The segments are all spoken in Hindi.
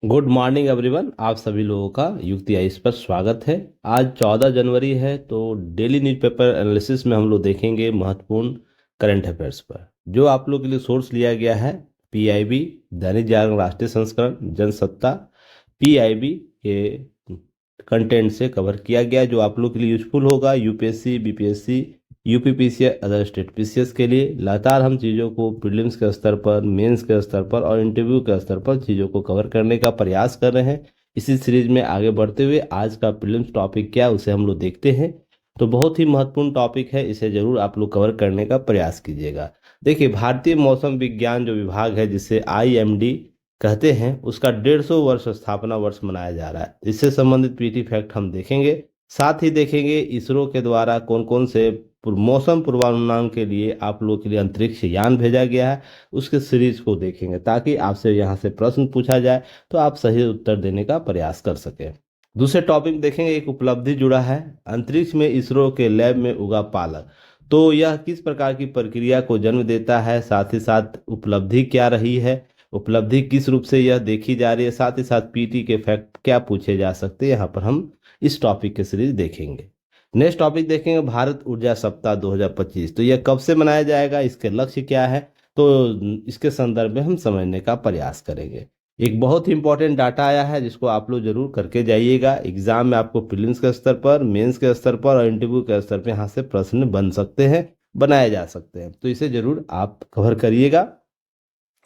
Good morning everyone. आप सभी लोगों का युक्ति आइस पर स्वागत है। आज 14 जनवरी है, तो डेली न्यूज़पेपर एनालिसिस में हम लोग देखेंगे महत्वपूर्ण करंट अफेयर्स पर, जो आप लोग के लिए सोर्स लिया गया है पीआईबी, दैनिक जागरण राष्ट्रीय संस्करण, जनसत्ता, पीआईबी के कंटेंट से कवर किया गया है, जो आप लोग के लिए यूजफुल होगा UPSC, BPSC, UPPCS, other state PCS के लिए। लगातार हम चीज़ों को प्रीलिम्स के स्तर पर, मेंस के स्तर पर और इंटरव्यू के स्तर पर चीज़ों को कवर करने का प्रयास कर रहे हैं। इसी सीरीज में आगे बढ़ते हुए आज का प्रीलिम्स टॉपिक क्या है उसे हम लोग देखते हैं। तो बहुत ही महत्वपूर्ण टॉपिक है, इसे जरूर आप लोग कवर करने का प्रयास कीजिएगा। देखिए, भारतीय मौसम विज्ञान जो विभाग है, जिसे आईएमडी कहते हैं, उसका 150 वर्ष स्थापना वर्ष मनाया जा रहा है। इससे संबंधित पीटी फैक्ट हम देखेंगे। साथ ही देखेंगे इसरो के द्वारा कौन कौन से मौसम पूर्वानुमान के लिए आप लोगों के लिए अंतरिक्ष यान भेजा गया है, उसके सीरीज को देखेंगे, ताकि आपसे यहाँ से प्रश्न पूछा जाए तो आप सही उत्तर देने का प्रयास कर सकें। दूसरे टॉपिक देखेंगे, एक उपलब्धि जुड़ा है, अंतरिक्ष में इसरो के लैब में उगा पालक। तो यह किस प्रकार की प्रक्रिया को जन्म देता है, साथ ही साथ उपलब्धि क्या रही है, उपलब्धि किस रूप से यह देखी जा रही है, साथ ही साथ पीटी के फैक्ट क्या पूछे जा सकते हैं, यहाँ पर हम इस टॉपिक के सीरीज देखेंगे। नेक्स्ट टॉपिक देखेंगे भारत ऊर्जा सप्ताह 2025। तो यह कब से मनाया जाएगा, इसके लक्ष्य क्या है, तो इसके संदर्भ में हम समझने का प्रयास करेंगे। एक बहुत ही इंपॉर्टेंट डाटा आया है, जिसको आप लोग जरूर करके जाइएगा। एग्जाम में आपको प्रीलिम्स के स्तर पर, मेंस के स्तर पर और इंटरव्यू के स्तर पर यहाँ से प्रश्न बन सकते हैं, बनाए जा सकते हैं, तो इसे जरूर आप कवर करिएगा।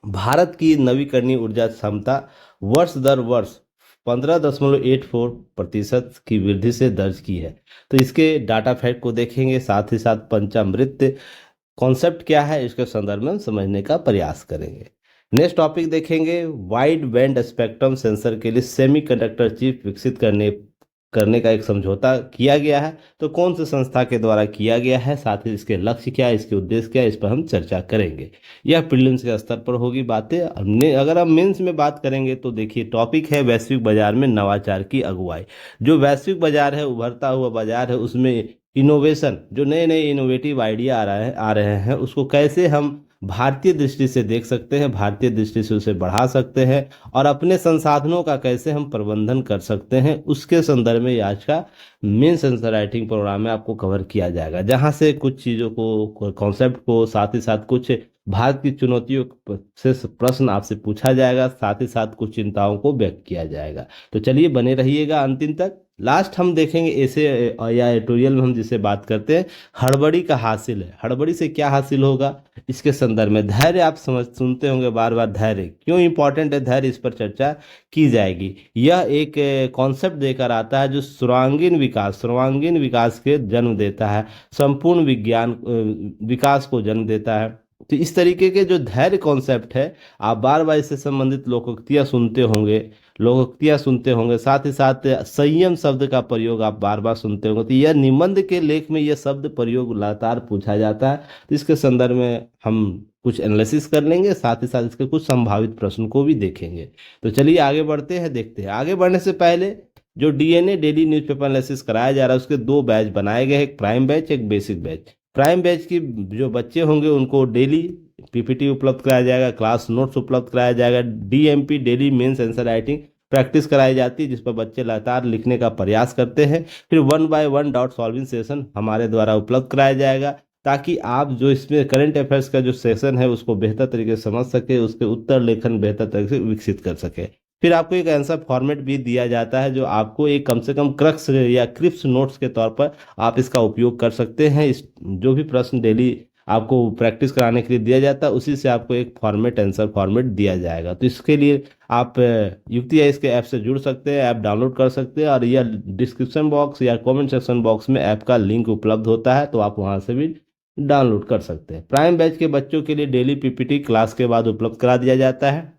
भारत की नवीकरणीय ऊर्जा क्षमता वर्ष दर वर्ष 15.84% की वृद्धि से दर्ज की है। तो इसके डाटा फैक्ट को देखेंगे, साथ ही साथ पंचामृत कॉन्सेप्ट क्या है, इसके संदर्भ में हम समझने का प्रयास करेंगे। नेक्स्ट टॉपिक देखेंगे, वाइड बैंड स्पेक्ट्रम सेंसर के लिए सेमीकंडक्टर चिप विकसित करने करने का एक समझौता किया गया है। तो कौन सी संस्था के द्वारा किया गया है, साथ ही इसके लक्ष्य क्या है, इसके उद्देश्य क्या है, इस पर हम चर्चा करेंगे। यह प्रीलिम्स के स्तर पर होगी बातें। हमने अगर हम मेंस में बात करेंगे तो देखिए, टॉपिक है वैश्विक बाजार में नवाचार की अगुवाई। जो वैश्विक बाजार है, उभरता हुआ बाजार है, उसमें इनोवेशन, जो नए नए इनोवेटिव आइडिया आ रहे हैं, उसको कैसे हम भारतीय दृष्टि से देख सकते हैं, भारतीय दृष्टि से उसे बढ़ा सकते हैं और अपने संसाधनों का कैसे हम प्रबंधन कर सकते हैं, उसके संदर्भ में आज का मेंस आंसर राइटिंग प्रोग्राम में आपको कवर किया जाएगा, जहां से कुछ चीज़ों को, कॉन्सेप्ट को, साथ ही साथ कुछ भारत की चुनौतियों से प्रश्न आपसे पूछा जाएगा, साथ ही साथ कुछ चिंताओं को व्यक्त किया जाएगा। तो चलिए बने रहिएगा अंतिम तक। लास्ट हम देखेंगे ऐसे या एडिटोरियल में हम जिसे बात करते हैं, हड़बड़ी का हासिल है। हड़बड़ी से क्या हासिल होगा, इसके संदर्भ में धैर्य, आप सुनते होंगे बार बार, धैर्य क्यों इंपॉर्टेंट है, धैर्य, इस पर चर्चा की जाएगी। यह एक कॉन्सेप्ट देकर आता है जो सर्वांगीण विकास के जन्म देता है, संपूर्ण विज्ञान विकास को जन्म देता है। तो इस तरीके के जो धैर्य कॉन्सेप्ट है, आप बार बार इससे संबंधित लोकोक्तियां सुनते होंगे, साथ ही साथ संयम शब्द का प्रयोग आप बार बार सुनते होंगे। तो यह निबंध के लेख में यह शब्द प्रयोग लगातार पूछा जाता है। तो इसके संदर्भ में हम कुछ एनालिसिस कर लेंगे, साथ ही साथ इसके कुछ संभावित प्रश्न को भी देखेंगे। तो चलिए आगे बढ़ते हैं, देखते हैं। आगे बढ़ने से पहले, जो डीएनए डेली न्यूज़पेपर एनालिसिस कराया जा रहा है, उसके दो बैच बनाए गए, एक प्राइम बैच, एक बेसिक बैच। प्राइम बैच की जो बच्चे होंगे उनको डेली पीपीटी उपलब्ध कराया जाएगा, क्लास नोट्स उपलब्ध कराया जाएगा, DMP daily mains answer writing practice कराई जाती है, जिस पर बच्चे लगातार लिखने का प्रयास करते हैं। फिर 1 बाय 1 डॉट सॉल्विंग सेशन हमारे द्वारा उपलब्ध कराया जाएगा, ताकि आप जो इसमें करंट अफेयर्स का जो सेशन है उसको बेहतर तरीके से समझ सके, उसके उत्तर लेखन बेहतर तरीके से विकसित कर सके। फिर आपको एक आंसर फॉर्मेट भी दिया जाता है, जो आपको एक कम से कम क्रक्स या क्रिप्स नोट्स के तौर पर आप इसका उपयोग कर सकते हैं। इस जो भी प्रश्न डेली आपको प्रैक्टिस कराने के लिए दिया जाता है, उसी से आपको एक फॉर्मेट, आंसर फॉर्मेट दिया जाएगा। तो इसके लिए आप युक्ति इसके ऐप से जुड़ सकते हैं, ऐप डाउनलोड कर सकते हैं, और यह डिस्क्रिप्शन बॉक्स या कमेंट सेक्शन बॉक्स में ऐप का लिंक उपलब्ध होता है, तो आप वहां से भी डाउनलोड कर सकते हैं। प्राइम बैच के बच्चों के लिए डेली पीपीटी क्लास के बाद उपलब्ध करा दिया जाता है।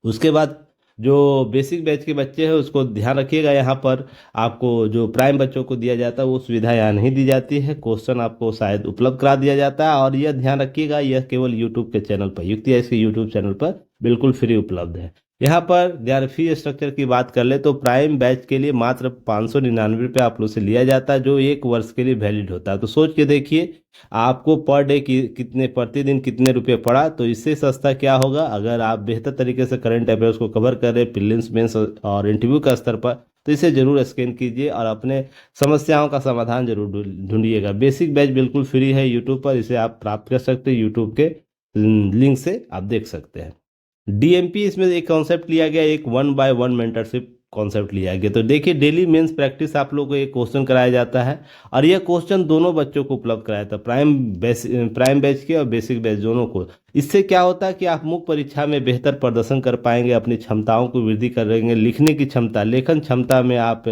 उसके बाद जो बेसिक बैच के बच्चे हैं, उसको ध्यान रखिएगा, यहाँ पर आपको जो प्राइम बच्चों को दिया जाता है वो सुविधा यहाँ नहीं दी जाती है। क्वेश्चन आपको शायद उपलब्ध करा दिया जाता है, और यह ध्यान रखिएगा, यह केवल यूट्यूब के चैनल पर, युक्ति इसके यूट्यूब चैनल पर बिल्कुल फ्री उपलब्ध है। यहाँ पर यार फी स्ट्रक्चर की बात कर ले तो प्राइम बैच के लिए मात्र 599 रुपये आप लोग से लिया जाता है, जो 1 वर्ष के लिए वैलिड होता है। तो सोच के देखिए आपको पर डे की कितने, प्रतिदिन कितने रुपए पड़ा। तो इससे सस्ता क्या होगा, अगर आप बेहतर तरीके से करंट अफेयर्स को कवर कर रहे प्रीलिम्स मेंस और इंटरव्यू का स्तर पर, तो इसे जरूर स्कैन कीजिए और अपने समस्याओं का समाधान जरूर ढूंढिएगा। बेसिक बैच बिल्कुल फ्री है यूट्यूब पर, इसे आप प्राप्त कर सकते हैं यूट्यूब के लिंक से आप देख सकते हैं। डीएमपी इसमें एक कॉन्सेप्ट लिया गया, एक 1 by 1 मेंटरशिप कॉन्सेप्ट लिया गया। तो देखिए डेली मेंस प्रैक्टिस आप लोगों को एक क्वेश्चन कराया जाता है और यह क्वेश्चन दोनों बच्चों को उपलब्ध कराया था, प्राइम बैच के और बेसिक बैच दोनों को। इससे क्या होता है कि आप मुख्य परीक्षा में बेहतर प्रदर्शन कर पाएंगे, अपनी क्षमताओं को वृद्धि करेंगे, लिखने की क्षमता, लेखन क्षमता में आप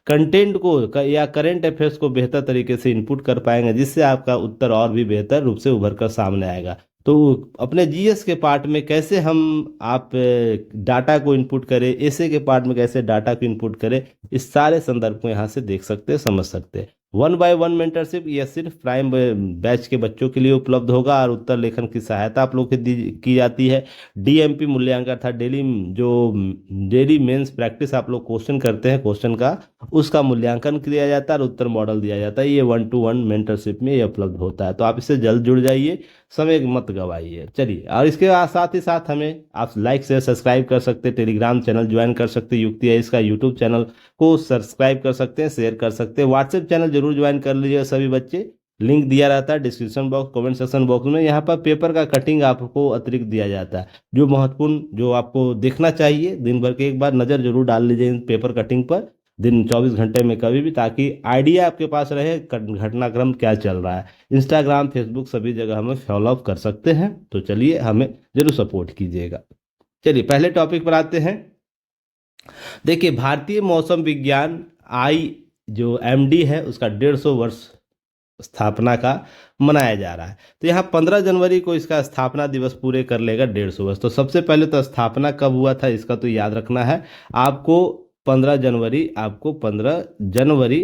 कंटेंट को या करंट अफेयर्स को बेहतर तरीके से इनपुट कर पाएंगे, जिससे आपका उत्तर और भी बेहतर रूप से उभर कर सामने आएगा। तो अपने जीएस के पार्ट में कैसे हम आप डाटा को इनपुट करें, एसए के पार्ट में कैसे डाटा को इनपुट करें, इस सारे संदर्भ को यहाँ से देख सकते हैं, समझ सकते हैं। 1 by 1 मेंटरशिप यह सिर्फ प्राइम बैच के बच्चों के लिए उपलब्ध होगा और उत्तर लेखन की सहायता आप लोग की जाती है। डीएमपी मूल्यांकन था डेली, जो डेली मेंस प्रैक्टिस आप लोग क्वेश्चन करते हैं, क्वेश्चन का उसका मूल्यांकन किया जाता है और उत्तर मॉडल दिया जाता है। ये 1 to 1 मेंटरशिप में ये उपलब्ध होता है। तो आप इससे जल्द जुड़ जाइए, समय मत गवाइए। चलिए, और इसके साथ ही साथ हमें आप लाइक शेयर सब्सक्राइब कर सकते हैं, टेलीग्राम चैनल ज्वाइन कर सकते हैं, युक्ति इसका यूट्यूब चैनल को सब्सक्राइब कर सकते हैं, शेयर कर सकते हैं, व्हाट्सएप चैनल जरूर ज्वाइन कर लीजिएगा सभी बच्चे। लिंक दिया रहता है description box, comment section box में। यहाँ पर पेपर का कटिंग आपको अतिरिक्त दिया जाता है, जो महत्वपूर्ण, जो आपको देखना चाहिए, दिन भर के एक बार नज़र जरूर डाल लीजिए इन पेपर कटिंग पर, दिन 24 घंटे में कभी भी, ताकि आइडिया आपके पास रहे घटनाक्रम क्या चल रहा है। इंस्टाग्राम, फेसबुक सभी जगह हमें फॉलो अप कर सकते हैं। तो चलिए, हमें जरूर सपोर्ट कीजिएगा। चलिए पहले टॉपिक पर आते हैं। देखिए, भारतीय मौसम विज्ञान आई जो एमडी है उसका 150 वर्ष स्थापना का मनाया जा रहा है। तो यहाँ 15 जनवरी को इसका स्थापना दिवस पूरे कर लेगा 150 वर्ष। तो सबसे पहले तो स्थापना कब हुआ था इसका तो याद रखना है आपको। 15 जनवरी, आपको 15 जनवरी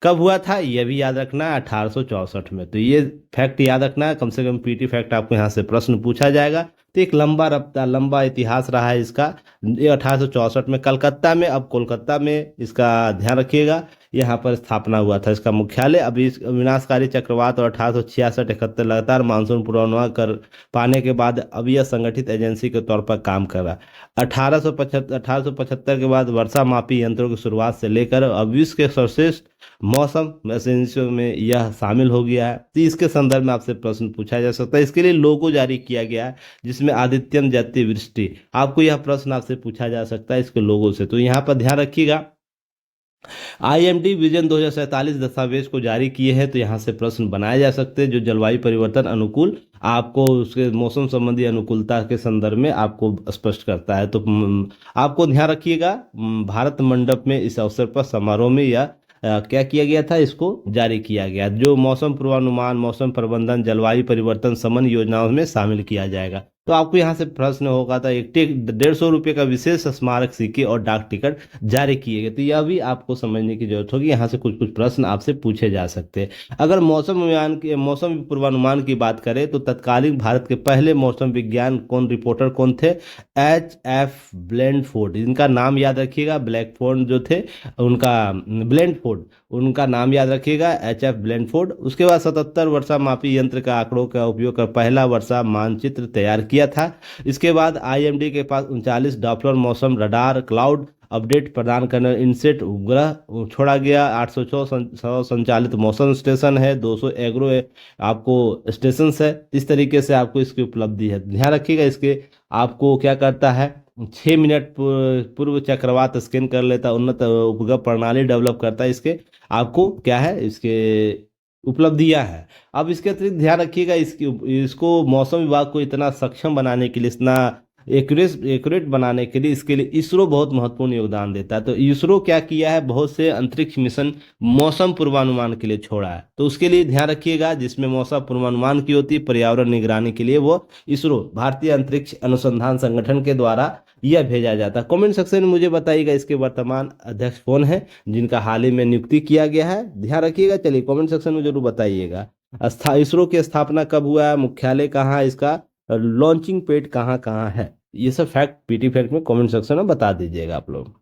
कब हुआ था यह भी याद रखना है, 1864 में। तो ये फैक्ट याद रखना है, कम से कम पीटी फैक्ट आपको यहाँ से प्रश्न पूछा जाएगा। तो एक लंबा इतिहास रहा है इसका। ये 1864 में कलकत्ता में, अब कोलकाता में इसका ध्यान रखिएगा, यहाँ पर स्थापना हुआ था इसका मुख्यालय। अभी इस विनाशकारी चक्रवात और 1866-71 लगातार मानसून पूर्वानुमान कर पाने के बाद अब यह संगठित एजेंसी के तौर पर काम कर रहा है। 1875 के बाद वर्षा मापी यंत्रों की शुरुआत से लेकर अब विश्व के सर्वश्रेष्ठ मौसम एजेंसियों में यह शामिल हो गया है। तो इसके संदर्भ में आपसे प्रश्न पूछा जा सकता है। इसके लिए लोगो जारी किया गया है, जिसमें आदित्यम जयते वृष्टि, आपको यह प्रश्न आपसे पूछा जा सकता है इसके लोगो से। तो यहाँ पर ध्यान रखिएगा। आईएमडी विजन 2047 दस्तावेज को जारी किए हैं, तो यहाँ से प्रश्न बनाए जा सकते हैं, जो जलवायु परिवर्तन अनुकूल आपको उसके मौसम संबंधी अनुकूलता के संदर्भ में आपको स्पष्ट करता है। तो आपको ध्यान रखिएगा, भारत मंडप में इस अवसर पर समारोह में या क्या किया गया था, इसको जारी किया गया, जो मौसम पूर्वानुमान, मौसम प्रबंधन, जलवायु परिवर्तन समन योजनाओं में शामिल किया जाएगा। तो आपको यहाँ से प्रश्न होगा था, एक 150 रुपये का विशेष स्मारक सिक्के और डाक टिकट जारी किए गए। तो यह भी आपको समझने की जरूरत होगी, यहाँ से कुछ कुछ प्रश्न आपसे पूछे जा सकते हैं। अगर मौसम पूर्वानुमान की बात करें तो तत्कालीन भारत के पहले मौसम विज्ञान रिपोर्टर कौन थे? एच.एफ. ब्लैंडफोर्ड, इनका नाम याद रखिएगा। ब्लैकफोर्ड जो थे उनका, ब्लैंडफोर्ड उनका नाम याद रखिएगा, एच.एफ. ब्लैंडफोर्ड। उसके बाद 77 वर्षा मापी यंत्र का आंकड़ों का उपयोग कर पहला वर्षा मानचित्र तैयार किया था। इसके बाद आईएमडी के पास 39 डॉपलर मौसम रडार क्लाउड अपडेट प्रदान करने इनसेट उपग्रह छोड़ा गया। 806 संचालित मौसम स्टेशन है, 200 एग्रो आपको स्टेशन है। इस तरीके से आपको इसकी उपलब्धि है, ध्यान रखिएगा। इसके आपको क्या करता है, 6 मिनट पूर्व चक्रवात स्कैन कर लेता, उन्नत उपग्रह प्रणाली डेवलप करता है। इसके आपको क्या है, इसके उपलब्धियां हैं। अब इसके अतिरिक्त ध्यान रखिएगा, इसको मौसम विभाग को इतना सक्षम बनाने के लिए, इतना एक्यूरेट बनाने के लिए, इसके लिए इसरो बहुत महत्वपूर्ण योगदान देता है। तो इसरो क्या किया है, बहुत से अंतरिक्ष मिशन मौसम पूर्वानुमान के लिए छोड़ा है। तो उसके लिए ध्यान रखिएगा, जिसमें मौसम पूर्वानुमान की होती है, पर्यावरण निगरानी के लिए वो इसरो, भारतीय अंतरिक्ष अनुसंधान संगठन के द्वारा यह भेजा जाता है। कमेंट सेक्शन में मुझे बताइएगा इसके वर्तमान अध्यक्ष कौन है, जिनका हाल ही में नियुक्ति किया गया है, ध्यान रखिएगा। चलिए कमेंट सेक्शन में जरूर बताइएगा। इसरो की स्थापना कब हुआ है, मुख्यालय कहाँ है इसका, लॉन्चिंग पैड कहाँ कहाँ है। ये सब फैक्ट पीटी फैक्ट में कमेंट सेक्शन में बता दीजिएगा आप लोग।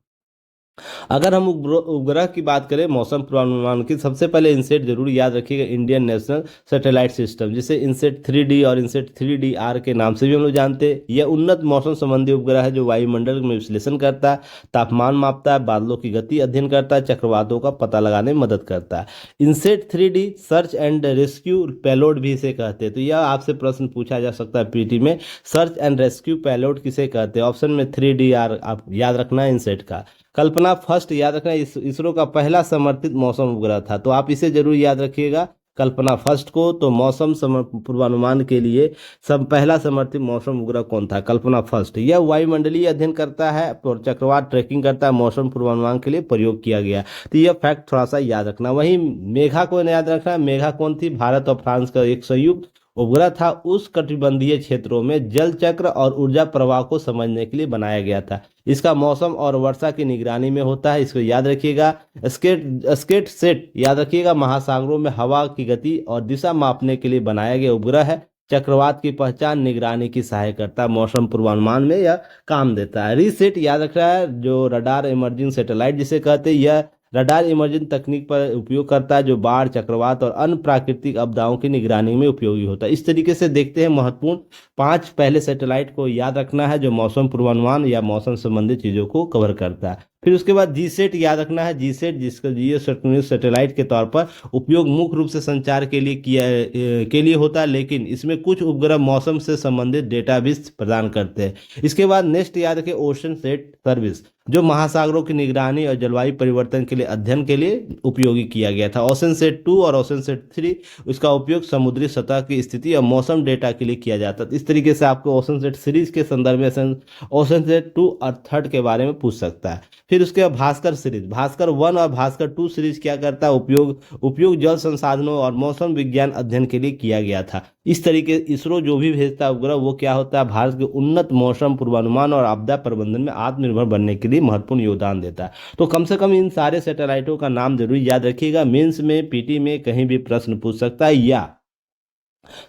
अगर हम उपग्रह की बात करें मौसम पूर्वानुमान की, सबसे पहले इनसेट जरूर याद रखिएगा, इंडियन नेशनल सैटेलाइट सिस्टम, जिसे इनसेट 3D और इनसेट 3DR के नाम से भी हम लोग जानते हैं। यह उन्नत मौसम संबंधी उपग्रह है जो वायुमंडल में विश्लेषण करता है, तापमान मापता है, बादलों की गति अध्ययन करता है, चक्रवातों का पता लगाने में मदद करता है। INSAT 3D search and rescue payload भी इसे कहते हैं। तो यह आपसे प्रश्न पूछा जा सकता है पीटी में, सर्च एंड रेस्क्यू पेलोड किसे कहते हैं? ऑप्शन में 3DR आप याद रखना है इनसेट का। कल्पना फर्स्ट याद रखना, इसरो का पहला समर्थित मौसम उपग्रह था, तो आप इसे जरूर याद रखिएगा कल्पना फर्स्ट को। तो मौसम पूर्वानुमान के लिए सब पहला समर्थित मौसम उपग्रह कौन था? कल्पना फर्स्ट। यह वायुमंडलीय अध्ययन करता है और चक्रवात ट्रैकिंग करता है, मौसम पूर्वानुमान के लिए प्रयोग किया गया। तो यह फैक्ट थोड़ा सा याद रखना। वहीं मेघा को याद रखना। मेघा कौन थी? भारत और फ्रांस का एक संयुक्त उपग्रह था। उस कटिबंधीय क्षेत्रों में जल चक्र और ऊर्जा प्रवाह को समझने के लिए बनाया गया था। इसका मौसम और वर्षा की निगरानी में होता है, इसको याद रखिएगा। स्केट सेट याद रखिएगा, महासागरों में हवा की गति और दिशा मापने के लिए बनाया गया उपग्रह है। चक्रवात की पहचान निगरानी की सहायता करता है, मौसम पूर्वानुमान में यह काम देता है। रीसेट याद रख रहा है, जो रडार इमर्जिंग सैटेलाइट जिसे कहते हैं, यह रडार इमर्जिंग तकनीक पर उपयोग करता है, जो बाढ़, चक्रवात और अन्य प्राकृतिक आपदाओं की निगरानी में उपयोगी होता है। इस तरीके से देखते हैं महत्वपूर्ण 5 पहले सैटेलाइट को याद रखना है जो मौसम पूर्वानुमान या मौसम संबंधित चीजों को कवर करता है। फिर उसके बाद जीसेट याद रखना है। जीसेट जिसका जियो सैटेलाइट के तौर पर उपयोग मुख्य रूप से संचार के लिए होता है, लेकिन इसमें कुछ उपग्रह मौसम से संबंधित डेटा भी प्रदान करते हैं। इसके बाद नेक्स्ट याद रखें ओशन सेट सर्विस, जो महासागरों की निगरानी और जलवायु परिवर्तन के लिए अध्ययन के लिए उपयोगी किया गया था। ओशन सेट 2 और ओशन सेट 3 इसका उपयोग समुद्री सतह की स्थिति और मौसम डेटा के लिए किया जाता है। इस तरीके से आपको ओशन सेट सीरीज के संदर्भ में ओशन सेट 2 और 3 के बारे में पूछ सकता है। फिर उसके बाद भास्कर सीरीज, भास्कर 1 और भास्कर 2 सीरीज क्या करता है? उपयोग जल संसाधनों और मौसम विज्ञान अध्ययन के लिए किया गया था। इस तरीके इसरो जो भी भेजता है उपग्रह वो क्या होता है? भारत के उन्नत मौसम पूर्वानुमान और आपदा प्रबंधन में आत्मनिर्भर बनने के लिए महत्वपूर्ण योगदान देता है। तो कम से कम इन सारे सैटेलाइटों का नाम जरूर याद रखिएगा, मेंस में पीटी में कहीं भी प्रश्न पूछ सकता है। या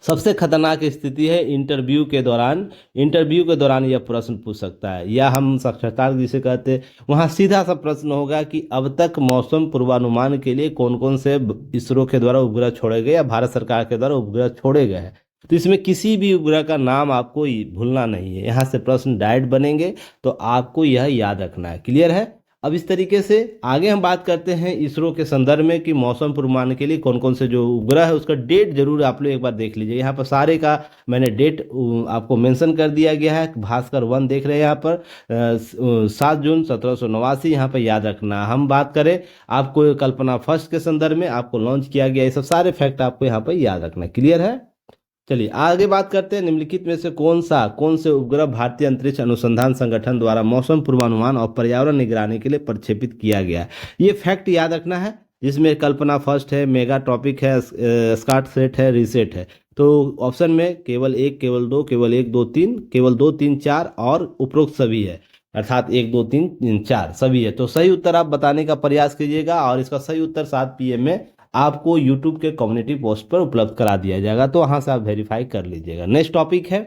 सबसे खतरनाक स्थिति है इंटरव्यू के दौरान यह प्रश्न पूछ सकता है, या हम साक्षात्कार जिसे कहते हैं, वहाँ सीधा सा प्रश्न होगा कि अब तक मौसम पूर्वानुमान के लिए कौन कौन से इसरो के द्वारा उपग्रह छोड़े गए या भारत सरकार के द्वारा उपग्रह छोड़े गए हैं। तो इसमें किसी भी उपग्रह का नाम आपको भूलना नहीं है, यहाँ से प्रश्न डायरेक्ट बनेंगे, तो आपको यह याद रखना है। क्लियर है? अब इस तरीके से आगे हम बात करते हैं इसरो के संदर्भ में कि मौसम पूर्वानुमान के लिए कौन कौन से जो उपग्रह है उसका डेट जरूर आप लोग एक बार देख लीजिए। यहाँ पर सारे का मैंने डेट आपको मेंशन कर दिया गया है। भास्कर 1 देख रहे हैं यहाँ पर 7 जून 1789, यहाँ पर याद रखना। हम बात करें आपको कल्पना फर्स्ट के संदर्भ में आपको लॉन्च किया गया, ये सब सारे फैक्ट आपको यहाँ पर याद रखना। क्लियर है? चलिए आगे बात करते हैं, निम्नलिखित में से कौन से उपग्रह भारतीय अंतरिक्ष अनुसंधान संगठन द्वारा मौसम पूर्वानुमान और पर्यावरण निगरानी के लिए प्रक्षेपित किया गया है। ये फैक्ट याद रखना है, जिसमें कल्पना फर्स्ट है, मेगा टॉपिक है, स्काट सेट है, रीसेट है। तो ऑप्शन में केवल 1, केवल 2, केवल 1, 2, 3, केवल 2, 3, 4 और उपरोक्त सभी है, अर्थात 1, 2, 3, 4 सभी है। तो सही उत्तर आप बताने का प्रयास कीजिएगा और इसका सही उत्तर 7 PM में आपको YouTube के कम्युनिटी पोस्ट पर उपलब्ध करा दिया जाएगा, तो वहां से आप वेरीफाई कर लीजिएगा। नेक्स्ट टॉपिक है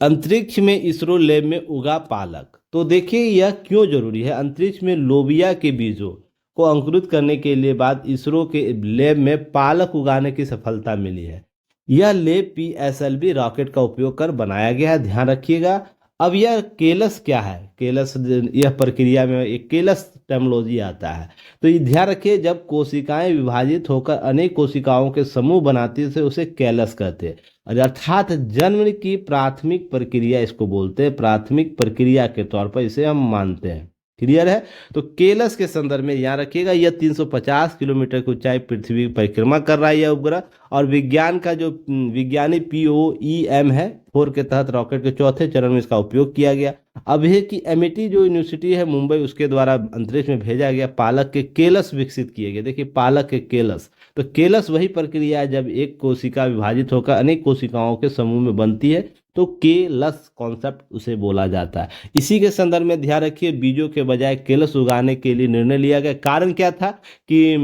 अंतरिक्ष में इसरो लैब में उगा पालक। तो देखिए यह क्यों जरूरी है। अंतरिक्ष में लोबिया के बीजों को अंकुरित करने के लिए बाद इसरो के लैब में पालक उगाने की सफलता मिली है। यह लैब PSLV रॉकेट का उपयोग कर बनाया गया है, ध्यान रखिएगा। अब यह केलस क्या है? केलस, यह प्रक्रिया में एक केलस टर्मोलॉजी आता है। तो ये ध्यान रखिए, जब कोशिकाएं विभाजित होकर अनेक कोशिकाओं के समूह बनाती है उसे केलस कहते हैं, अर्थात जन्म की प्राथमिक प्रक्रिया इसको बोलते हैं, प्राथमिक प्रक्रिया के तौर पर इसे हम मानते हैं। क्लियर है? तो केलस के संदर्भ में याद रखिएगा, यह 350 किलोमीटर की ऊंचाई पृथ्वी की परिक्रमा कर रहा है यह उपग्रह, और विज्ञान का जो विज्ञानिक POEM है 4 के तहत रॉकेट के चौथे चरण में इसका उपयोग किया गया। अब है कि एमिटी जो यूनिवर्सिटी है मुंबई, उसके द्वारा अंतरिक्ष में भेजा गया पालक के केलस विकसित किए गए। देखिए पालक के केलस, तो केलस वही प्रक्रिया है जब एक कोशिका विभाजित होकर अनेक कोशिकाओं के समूह में बनती है, तो केलस कॉन्सेप्ट उसे बोला जाता है। इसी के संदर्भ में ध्यान रखिए, बीजों के बजाय केलस उगाने के लिए निर्णय लिया गया। कारण क्या था कि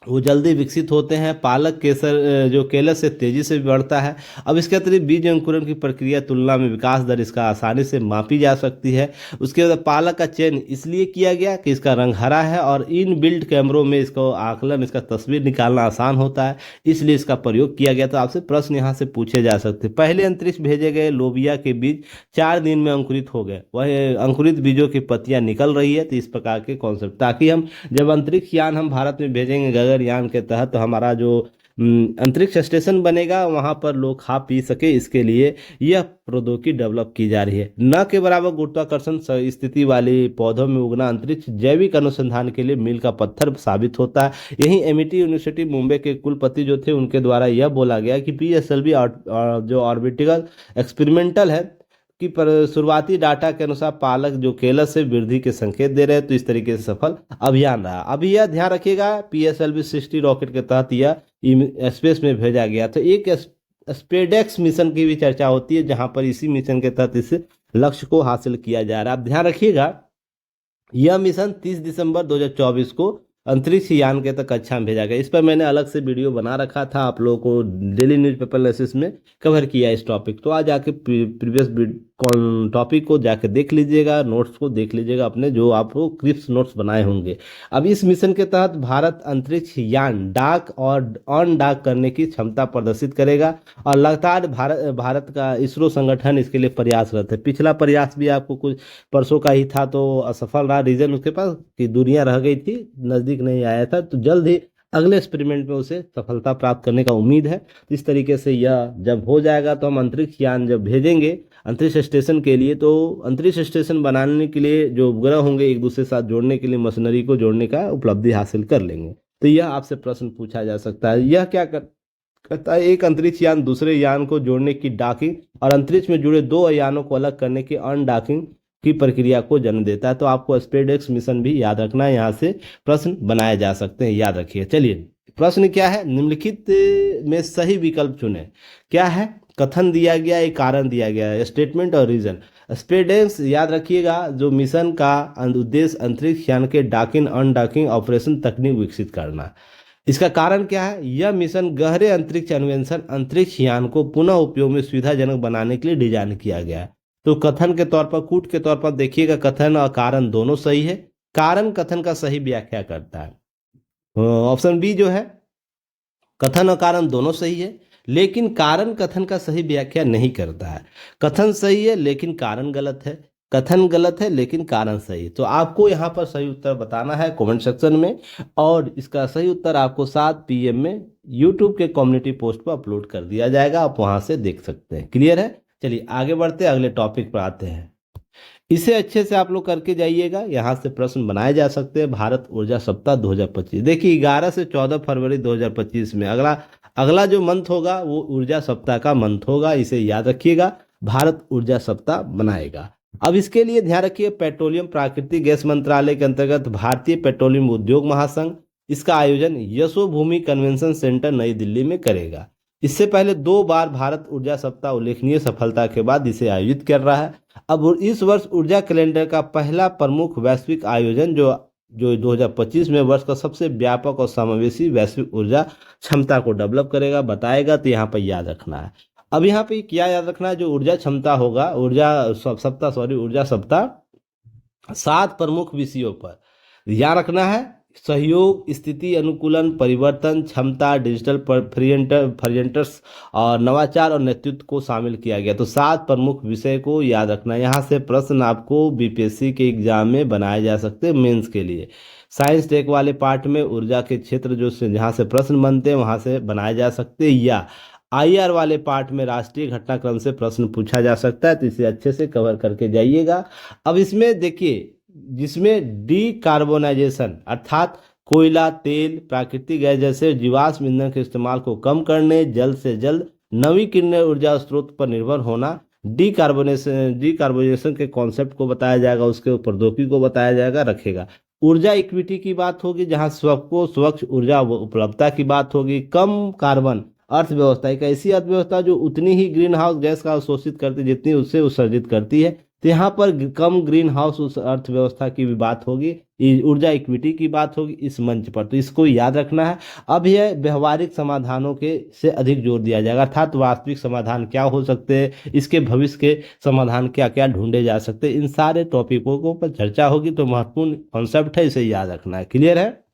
वो जल्दी विकसित होते हैं। पालक केसर जो केलस से तेजी से बढ़ता है। अब इसके अतिरिक्त बीज अंकुरण की प्रक्रिया तुलना में विकास दर इसका आसानी से मापी जा सकती है। उसके बाद पालक का चयन इसलिए किया गया कि इसका रंग हरा है और इन बिल्ड कैमरों में इसको आकलन, इसका तस्वीर निकालना आसान होता है, इसलिए इसका प्रयोग किया गया। तो आपसे प्रश्न यहाँ से पूछे जा सकते हैं। पहले अंतरिक्ष भेजे गए लोबिया के बीज 4 दिन में अंकुरित हो गए, वह अंकुरित बीजों की पत्तियां निकल रही है। तो इस प्रकार के कॉन्सेप्ट, ताकि हम जब अंतरिक्ष यान हम भारत में भेजेंगे गगनयान के तहत, तो हमारा जो अंतरिक्ष स्टेशन बनेगा वहां पर लोग खा पी सके, इसके लिए यह प्रौद्योगिकी डेवलप की जा रही है। न के बराबर गुरुत्वाकर्षण स्थिति वाली पौधों में उगना अंतरिक्ष जैविक अनुसंधान के लिए मील का पत्थर साबित होता है। यही एमआईटी यूनिवर्सिटी मुंबई के कुलपति जो थे, उनके द्वारा यह बोला गया कि पीएसएलवी जो ऑर्बिटल एक्सपेरिमेंटल है कि पर शुरुआती डाटा के अनुसार पालक जो केलस से वृद्धि के संकेत दे रहे हैं। तो इस तरीके से सफल अभियान रहा। अभी यह ध्यान रखिएगा, PSLV-60 रॉकेट के तहत यह स्पेस में भेजा गया। तो एक स्पेडेक्स मिशन की भी चर्चा होती है, जहां पर इसी मिशन के तहत इस लक्ष्य को हासिल किया जा रहा है। आप ध्यान रखिएगा, यह मिशन 30 दिसंबर 2024 को अंतरिक्ष यान के तक कक्षा में भेजा गया। इस पर मैंने अलग से वीडियो बना रखा था, आप लोगों को डेली न्यूज़पेपर एनालिसिस में कवर किया इस टॉपिक। तो आज जाके प्रीवियस टॉपिक को जाके देख लीजिएगा, नोट्स को देख लीजिएगा अपने, जो आपको क्रिप्स नोट्स बनाए होंगे। अब इस मिशन के तहत भारत अंतरिक्ष यान डाक और ऑन डाक करने की क्षमता प्रदर्शित करेगा और लगातार भारत का इसरो संगठन इसके लिए प्रयासरत है। पिछला प्रयास भी आपको कुछ परसों का ही था, तो असफल रहा। रीजन उसके पास कि दूरियां रह गई थी, नजदीक नहीं आया था। तो जल्द ही अगले एक्सपेरिमेंट में उसे सफलता प्राप्त करने का उम्मीद है। तो इस तरीके से यह जब हो जाएगा, तो हम अंतरिक्ष यान जब भेजेंगे अंतरिक्ष स्टेशन के लिए, तो अंतरिक्ष स्टेशन बनाने के लिए जो उपग्रह होंगे एक दूसरे के साथ जोड़ने के लिए मशीनरी को जोड़ने का उपलब्धि हासिल कर लेंगे। तो यह आपसे प्रश्न पूछा जा सकता है, यह क्या करता है? एक अंतरिक्ष यान दूसरे यान को जोड़ने की डॉकिंग और अंतरिक्ष में जुड़े दो यानों को अलग करने की अनडॉकिंग की प्रक्रिया को जन्म देता है। तो आपको स्पेसएक्स मिशन भी याद रखना है, यहाँ से प्रश्न बनाए जा सकते हैं, याद रखिए। चलिए, प्रश्न क्या है? निम्नलिखित में सही विकल्प चुने। क्या है? कथन दिया गया, एक कारण दिया गया है, स्टेटमेंट और रीजन। स्पेसएक्स याद रखिएगा, जो मिशन का उद्देश्य अंतरिक्ष यान के डॉकिंग अनडॉकिंग ऑपरेशन तकनीक विकसित करना। इसका कारण क्या है? यह मिशन गहरे अंतरिक्ष अन्वेषण अंतरिक्ष यान को पुनः उपयोग में सुविधाजनक बनाने के लिए डिजाइन किया गया है। तो कथन के तौर पर, कूट के तौर पर देखिएगा, कथन और कारण दोनों सही है। कारण कथन का सही व्याख्या करता है। ऑप्शन बी जो है, कथन और कारण दोनों सही है, लेकिन कारण कथन का सही व्याख्या नहीं करता है। कथन सही है लेकिन कारण गलत है, कथन गलत है लेकिन कारण सही है। तो आपको यहाँ पर सही उत्तर बताना है कमेंट सेक्शन में, और इसका सही उत्तर आपको 7 PM में यूट्यूब के कम्युनिटी पोस्ट पर अपलोड कर दिया जाएगा, आप वहां से देख सकते हैं। क्लियर है? चलिए आगे बढ़ते हैं, अगले टॉपिक पर आते हैं। इसे अच्छे से आप लोग करके जाइएगा, यहाँ से प्रश्न बनाए जा सकते हैं। भारत ऊर्जा सप्ताह 2025, देखिए 11 से 14 फरवरी 2025 में अगला अगला जो मंथ होगा वो ऊर्जा सप्ताह का मंथ होगा, इसे याद रखिएगा। भारत ऊर्जा सप्ताह बनाएगा। अब इसके लिए ध्यान रखिए, पेट्रोलियम प्राकृतिक गैस मंत्रालय के अंतर्गत भारतीय पेट्रोलियम उद्योग महासंघ इसका आयोजन यशोभूमि कन्वेंशन सेंटर नई दिल्ली में करेगा। इससे पहले 2 बार भारत ऊर्जा सप्ताह उल्लेखनीय सफलता के बाद इसे आयोजित कर रहा है। अब इस वर्ष ऊर्जा कैलेंडर का पहला प्रमुख वैश्विक आयोजन जो 2025 में वर्ष का सबसे व्यापक और समावेशी वैश्विक ऊर्जा क्षमता को डेवलप करेगा, बताएगा। तो यहाँ पर याद रखना है। अब यहाँ पे क्या याद रखना है? जो ऊर्जा क्षमता होगा, ऊर्जा सप्ताह 7 प्रमुख विषयों पर याद रखना है। सहयोग, स्थिति अनुकूलन, परिवर्तन, क्षमता, डिजिटल फरियंटर्स और नवाचार और नेतृत्व को शामिल किया गया। तो 7 प्रमुख विषय को याद रखना है। यहाँ से प्रश्न आपको बीपीएससी के एग्जाम में बनाए जा सकते हैं मेंस के लिए। साइंस टेक वाले पार्ट में ऊर्जा के क्षेत्र जो जहाँ से प्रश्न बनते हैं वहाँ से बनाए जा सकते हैं, या IR वाले पार्ट में राष्ट्रीय घटनाक्रम से प्रश्न पूछा जा सकता है। तो इसे अच्छे से कवर करके जाइएगा। अब इसमें देखिए, जिसमें डिकार्बोनाइजेशन अर्थात कोयला, तेल, प्राकृतिक गैस जैसे जीवाश्म ईंधन के इस्तेमाल को कम करने, जल्द से जल्द नवीकरणीय ऊर्जा स्रोत पर निर्भर होना, डिकार्बोनेशन के कॉन्सेप्ट को बताया जाएगा, उसके प्रौद्योगिकी को बताया जाएगा, रखेगा। ऊर्जा इक्विटी की बात होगी, जहां सबको स्वच्छ ऊर्जा उपलब्धता की बात होगी। कम कार्बन अर्थव्यवस्था, एक ऐसी अर्थव्यवस्था जो उतनी ही ग्रीन हाउस गैस का अवशोषित करती है जितनी उससे उत्सर्जित करती है। तो यहाँ पर कम ग्रीन हाउस उस अर्थव्यवस्था की भी बात होगी, ऊर्जा इक्विटी की बात होगी इस मंच पर, तो इसको याद रखना है। अब यह व्यवहारिक समाधानों के से अधिक जोर दिया जाएगा, अर्थात वास्तविक समाधान क्या हो सकते हैं, इसके भविष्य के समाधान क्या क्या ढूंढे जा सकते हैं, इन सारे टॉपिकों को पर चर्चा होगी। तो महत्वपूर्ण कॉन्सेप्ट है, इसे याद रखना है। क्लियर है।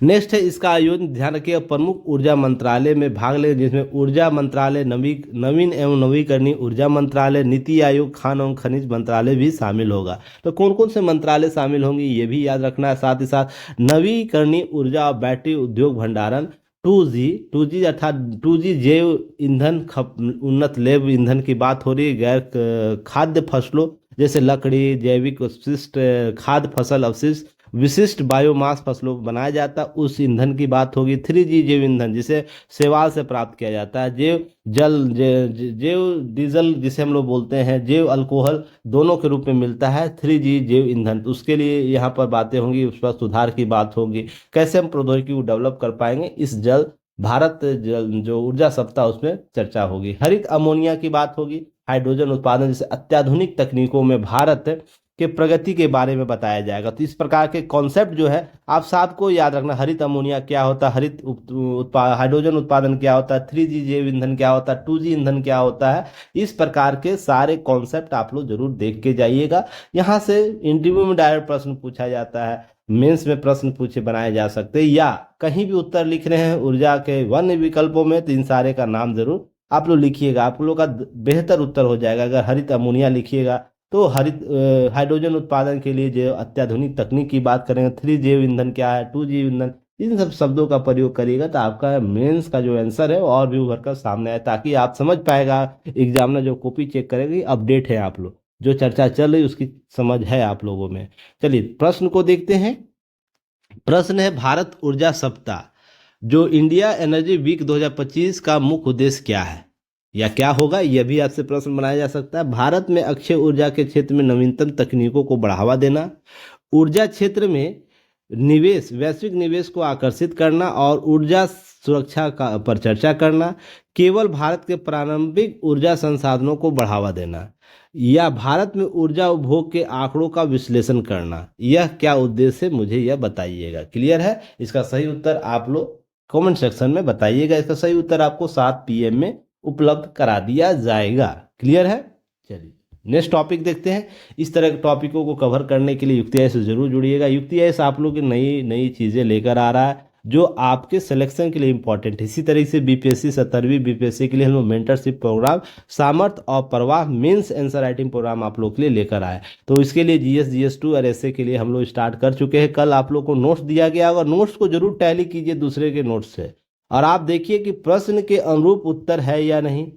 नेक्स्ट है इसका आयोजन, ध्यान रखिए, प्रमुख ऊर्जा मंत्रालय में भाग ले, जिसमें ऊर्जा मंत्रालय, नवीन एवं नवीकरणीय ऊर्जा मंत्रालय, नीति आयोग, खान एवं खनिज मंत्रालय भी शामिल होगा। तो कौन कौन से मंत्रालय शामिल होंगे ये भी याद रखना है। साथ ही साथ नवीकरणीय ऊर्जा और बैटरी उद्योग भंडारण, 2G अर्थात 2G जैव ईंधन उन्नत जैव ईंधन की बात हो रही है। गैर खाद्य फसलों जैसे लकड़ी, जैविक अपशिष्ट, खाद्य फसल अवशिष्ट, विशिष्ट बायोमास फसलों को बनाया जाता है, उस ईंधन की बात होगी। 3G जैव ईंधन जिसे शैवाल से प्राप्त किया जाता है, जैव जल जैव डीजल जिसे हम लोग बोलते हैं, जैव अल्कोहल दोनों के रूप में मिलता है 3G जैव ईंधन। तो उसके लिए यहाँ पर बातें होंगी, उस पर सुधार की बात होगी, कैसे हम प्रौद्योगिकी को डेवलप कर पाएंगे, इस जल भारत जो ऊर्जा सप्ताह उसमें चर्चा होगी। हरित अमोनिया की बात होगी, हाइड्रोजन उत्पादन जैसे अत्याधुनिक तकनीकों में भारत के प्रगति के बारे में बताया जाएगा। तो इस प्रकार के कॉन्सेप्ट जो है आप सबको याद रखना। हरित अमोनिया क्या होता है, हाइड्रोजन उत्पादन क्या होता है, 3G जैव ईंधन क्या होता है, 2G ईंधन क्या होता है, इस प्रकार के सारे कॉन्सेप्ट आप लोग जरूर देख के जाइएगा। यहाँ से इंटरव्यू में डायरेक्ट प्रश्न पूछा जाता है, मेंस में प्रश्न पूछे बनाए जा सकते हैं, या कहीं भी उत्तर लिख रहे हैं ऊर्जा के वन विकल्पों में, तो इन सारे का नाम जरूर आप लोग लिखिएगा, आप लोग का बेहतर उत्तर हो जाएगा। अगर हरित अमोनिया लिखिएगा तो हरित हाइड्रोजन उत्पादन के लिए जो अत्याधुनिक तकनीक की बात करेंगे, 3 जैव ईंधन क्या है, 2G ईंधन, इन सब शब्दों का प्रयोग करिएगा तो आपका मेंस का जो आंसर है वो और भी उभर कर सामने आए, ताकि आप समझ पाएगा, एग्जामिनर जो कॉपी चेक करेगी अपडेट है, आप लोग जो चर्चा चल रही उसकी समझ है आप लोगों में। चलिए प्रश्न को देखते हैं। प्रश्न है, भारत ऊर्जा सप्ताह जो इंडिया एनर्जी वीक 2025 का मुख्य उद्देश्य क्या है या क्या होगा, यह भी आपसे प्रश्न बनाया जा सकता है। भारत में अक्षय ऊर्जा के क्षेत्र में नवीनतम तकनीकों को बढ़ावा देना, ऊर्जा क्षेत्र में निवेश, वैश्विक निवेश को आकर्षित करना और ऊर्जा सुरक्षा का पर चर्चा करना, केवल भारत के प्रारंभिक ऊर्जा संसाधनों को बढ़ावा देना, या भारत में ऊर्जा उपभोग के आंकड़ों का विश्लेषण करना। यह क्या उद्देश्य है मुझे यह बताइएगा। क्लियर है। इसका सही उत्तर आप लोग कमेंट सेक्शन में बताइएगा। इसका सही उत्तर आपको 7 PM में उपलब्ध करा दिया जाएगा। क्लियर है। चलिए नेक्स्ट टॉपिक देखते हैं। इस तरह के टॉपिकों को कवर करने के लिए युक्ति से जरूर जुड़िएगा। युक्ति आप लोग की नई नई चीज़ें लेकर आ रहा है जो आपके सिलेक्शन के लिए इंपॉर्टेंट है। इसी तरीके से BPSC 17वीं BPSC के लिए हम लोग मेंटरशिप प्रोग्राम सामर्थ और प्रवाह मेंस आंसर राइटिंग प्रोग्राम आप लोग के लिए लेकर आए। तो इसके लिए GS GS2 और ऐसे के लिए हम लोग स्टार्ट कर चुके हैं। कल आप लोग को नोट्स दिया गया होगा, नोट्स को जरूर टैली कीजिए दूसरे के नोट्स से, और आप देखिए कि प्रश्न के अनुरूप उत्तर है या नहीं।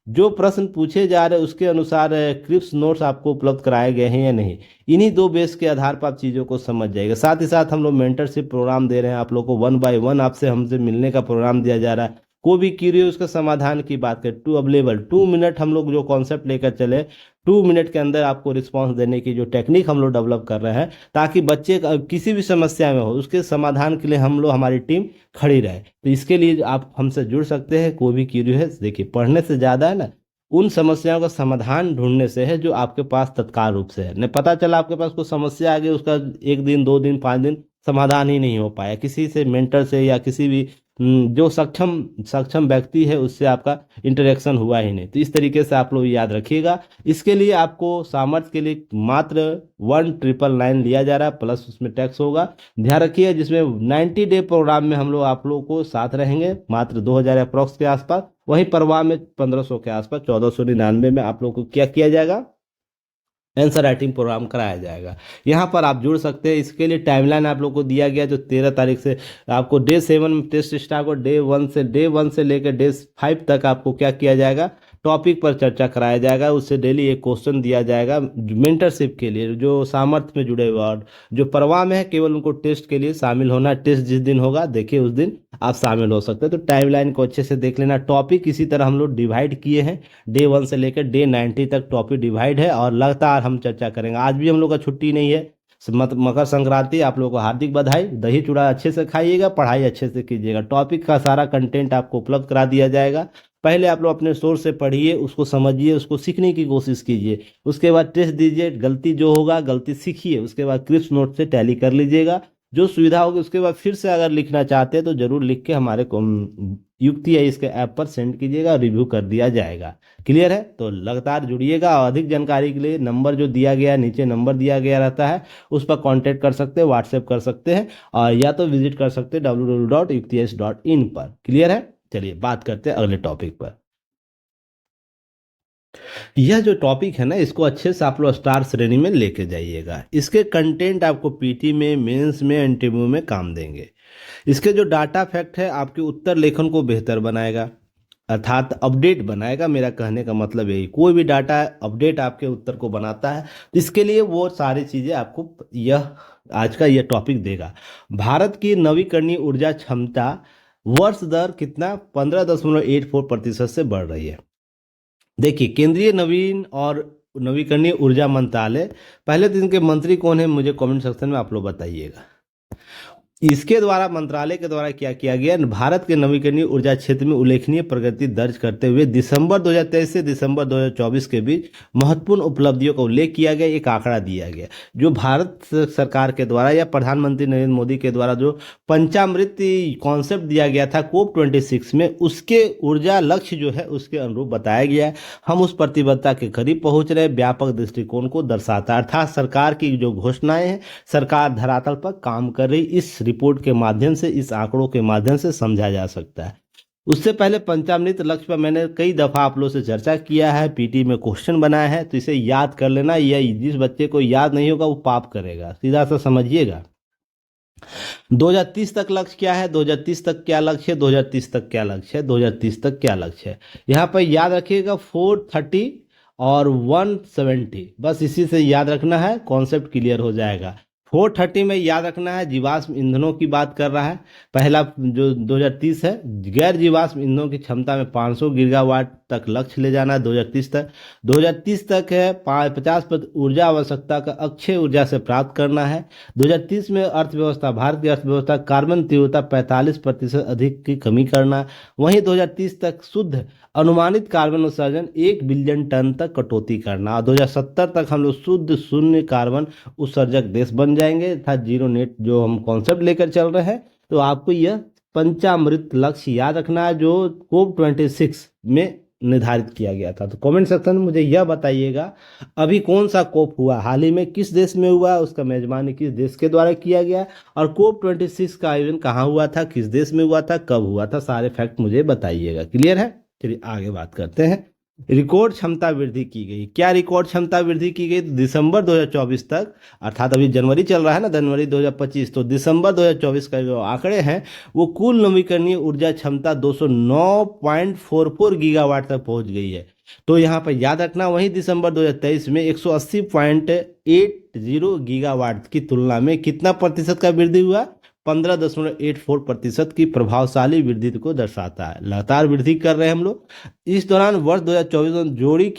जो प्रश्न पूछे जा रहे हैं उसके अनुसार क्रिप्स नोट्स आपको उपलब्ध कराए गए हैं या नहीं। इन्हीं 2 बेस के आधार पर आप चीज़ों को समझ जाएगा। साथ ही साथ हम लोग मेंटरशिप प्रोग्राम दे रहे हैं आप लोग को, 1 by 1 आपसे हमसे मिलने का प्रोग्राम दिया जा रहा है। कोई भी क्यूरी उसका समाधान की बात करें, 2 अवेलेबल 2 मिनट हम लोग जो कॉन्सेप्ट लेकर चले, 2 मिनट के अंदर आपको रिस्पांस देने की जो टेक्निक हम लोग डेवलप कर रहे हैं, ताकि बच्चे किसी भी समस्या में हो उसके समाधान के लिए हम लोग, हमारी टीम खड़ी रहे। तो इसके लिए आप हमसे जुड़ सकते हैं। कोई भी क्यूरी है, देखिए पढ़ने से ज़्यादा है ना उन समस्याओं का समाधान ढूंढने से है जो आपके पास तत्काल रूप से है। नहीं पता चला आपके पास कोई समस्या आ गई, उसका 1 दिन 2 दिन 5 दिन समाधान ही नहीं हो पाया, किसी से मेंटर से या किसी भी जो सक्षम व्यक्ति है उससे आपका इंटरेक्शन हुआ ही नहीं। तो इस तरीके से आप लोग याद रखिएगा। इसके लिए आपको सामर्थ्य के लिए मात्र 1999 लिया जा रहा है, प्लस उसमें टैक्स होगा। ध्यान रखिए, जिसमें 90 डे प्रोग्राम में हम लोग आप लोगों को साथ रहेंगे मात्र 2000 अप्रॉक्स के आसपास। वहीं परवाह में 1500 के आसपास 1499 में आप लोग को क्या किया जाएगा, आंसर राइटिंग प्रोग्राम कराया जाएगा। यहाँ पर आप जुड़ सकते हैं। इसके लिए टाइमलाइन आप लोग को दिया गया जो 13 तारीख से आपको डे 7 में टेस्ट स्टार्ट हो, डे 1 से लेकर डे 5 तक आपको क्या किया जाएगा, टॉपिक पर चर्चा कराया जाएगा। उससे डेली एक क्वेश्चन दिया जाएगा मेंटरशिप के लिए। जो सामर्थ्य में जुड़े हुए और जो परवाह में है केवल उनको टेस्ट के लिए शामिल होना। टेस्ट जिस दिन होगा देखिए उस दिन आप शामिल हो सकते हैं। तो टाइमलाइन को अच्छे से देख लेना। टॉपिक इसी तरह हम लोग डिवाइड किए हैं, डे 1 से लेकर डे 90 तक टॉपिक डिवाइड है और लगातार हम चर्चा करेंगे। आज भी हम लोग का छुट्टी नहीं है, मकर संक्रांति। आप लोगों को हार्दिक बधाई। दही चूड़ा अच्छे से खाइएगा, पढ़ाई अच्छे से कीजिएगा। टॉपिक का सारा कंटेंट आपको उपलब्ध करा दिया जाएगा। पहले आप लोग अपने सोर्स से पढ़िए, उसको समझिए, उसको सीखने की कोशिश कीजिए, उसके बाद टेस्ट दीजिए, गलती जो होगा गलती सीखिए, उसके बाद क्रिप्स नोट से टैली कर लीजिएगा, जो सुविधा होगी उसके बाद फिर से अगर लिखना चाहते हैं तो जरूर लिख के हमारे युक्ति है इसके ऐप पर सेंड कीजिएगा, रिव्यू कर दिया जाएगा। क्लियर है? तो लगातार जुड़िएगा और अधिक जानकारी के लिए नंबर जो दिया गया है, नीचे नंबर दिया गया रहता है, उस पर कांटेक्ट कर सकते हैं, व्हाट्सएप कर सकते हैं, और या तो विजिट कर सकते हैं www.yuktis.in पर। क्लियर है? चलिए बात करते हैं अगले टॉपिक पर। यह जो टॉपिक है ना, इसको अच्छे से आप लोग स्टार श्रेणी में लेके जाइएगा। इसके कंटेंट आपको पीटी में, मेंस में, इंटरव्यू में काम देंगे। इसके जो डाटा फैक्ट है आपके उत्तर लेखन को बेहतर बनाएगा, अर्थात अपडेट बनाएगा। मेरा कहने का मतलब यही, कोई भी डाटा अपडेट आपके उत्तर को बनाता है, तो इसके लिए वो सारी चीज़ें आपको यह आज का यह टॉपिक देगा। भारत की नवीकरणीय ऊर्जा क्षमता वर्ष दर कितना 15.84% से बढ़ रही है। देखिए, केंद्रीय नवीन और नवीकरणीय ऊर्जा मंत्रालय, पहले तो इनके मंत्री कौन है मुझे कमेंट सेक्शन में आप लोग बताइएगा। इसके द्वारा, मंत्रालय के द्वारा क्या किया गया, भारत के नवीकरणीय ऊर्जा क्षेत्र में उल्लेखनीय प्रगति दर्ज करते हुए दिसंबर 2023 से दिसंबर 2024 के बीच महत्वपूर्ण उपलब्धियों का उल्लेख किया गया। एक आंकड़ा दिया गया जो भारत सरकार के द्वारा या प्रधानमंत्री नरेंद्र मोदी के द्वारा जो पंचामृत कॉन्सेप्ट दिया गया था COP26 में, उसके ऊर्जा लक्ष्य जो है उसके अनुरूप बताया गया है। हम उस प्रतिबद्धता के करीब पहुंच रहे, व्यापक दृष्टिकोण को दर्शाता है, अर्थात सरकार की जो घोषणाएं हैं, सरकार धरातल पर काम कर रही, इस रिपोर्ट के माध्यम से, इस आंकड़ों के माध्यम से समझा जा सकता है। उससे पहले पंचामृत लक्ष्य पर मैंने कई दफ़ा आप लोगों से चर्चा किया है, पीटी में क्वेश्चन बनाया है, तो इसे याद कर लेना। यह जिस बच्चे को याद नहीं होगा वो पाप करेगा, सीधा सा समझिएगा। 2030 तक लक्ष्य क्या है, 2030 तक क्या लक्ष्य है, 2030 तक क्या लक्ष्य है, 2030 तक क्या लक्ष्य है, यहाँ पर याद रखिएगा 430 और 170, बस इसी से याद रखना है, कॉन्सेप्ट क्लियर हो जाएगा। 430 में याद रखना है जीवाश्म ईंधनों की बात कर रहा है। पहला जो 2030 है, गैर जीवाश्म ईंधनों की क्षमता में 500 गीगावाट तक लक्ष्य ले जाना है 2030 तक। 2030 तक है 50% ऊर्जा आवश्यकता का अक्षय ऊर्जा से प्राप्त करना है। 2030 में अर्थव्यवस्था, भारत की अर्थव्यवस्था कार्बन तीव्रता 45% अधिक की कमी करना। वहीं 2030 तक शुद्ध अनुमानित कार्बन उत्सर्जन 1 बिलियन टन तक कटौती करना, और 2070 तक हम लोग शुद्ध शून्य कार्बन उत्सर्जक देश बन जाएंगे, था जीरो नेट जो हम कॉन्सेप्ट लेकर चल रहे हैं। तो आपको यह पंचामृत लक्ष्य याद रखना है जो COP26 में निर्धारित किया गया था। तो कमेंट सेक्शन में मुझे यह बताइएगा, अभी कौन सा कोप हुआ, हाल ही में किस देश में हुआ, उसका मेजबानी किस देश के द्वारा किया गया, और COP26 का आयोजन कहाँ हुआ था, किस देश में हुआ था, कब हुआ था, सारे फैक्ट मुझे बताइएगा। क्लियर है? चलिए आगे बात करते हैं। रिकॉर्ड क्षमता वृद्धि की गई। क्या रिकॉर्ड क्षमता वृद्धि की गई? तो दिसंबर 2024 तक, अर्थात अभी जनवरी चल रहा है ना, जनवरी 2025, तो दिसंबर 2024 का जो आंकड़े हैं वो कुल नवीकरणीय ऊर्जा क्षमता 209.44 गीगावाट तक पहुंच गई है। तो यहाँ पर याद रखना, वहीं दिसंबर 2023 में 180.80 गीगावाट की तुलना में कितना प्रतिशत का वृद्धि हुआ? 15.84% की प्रभावशाली वृद्धि को दर्शाता है। लगातार वृद्धि कर रहे हैं हम लोग। इस दौरान वर्ष 2024 में जोड़ी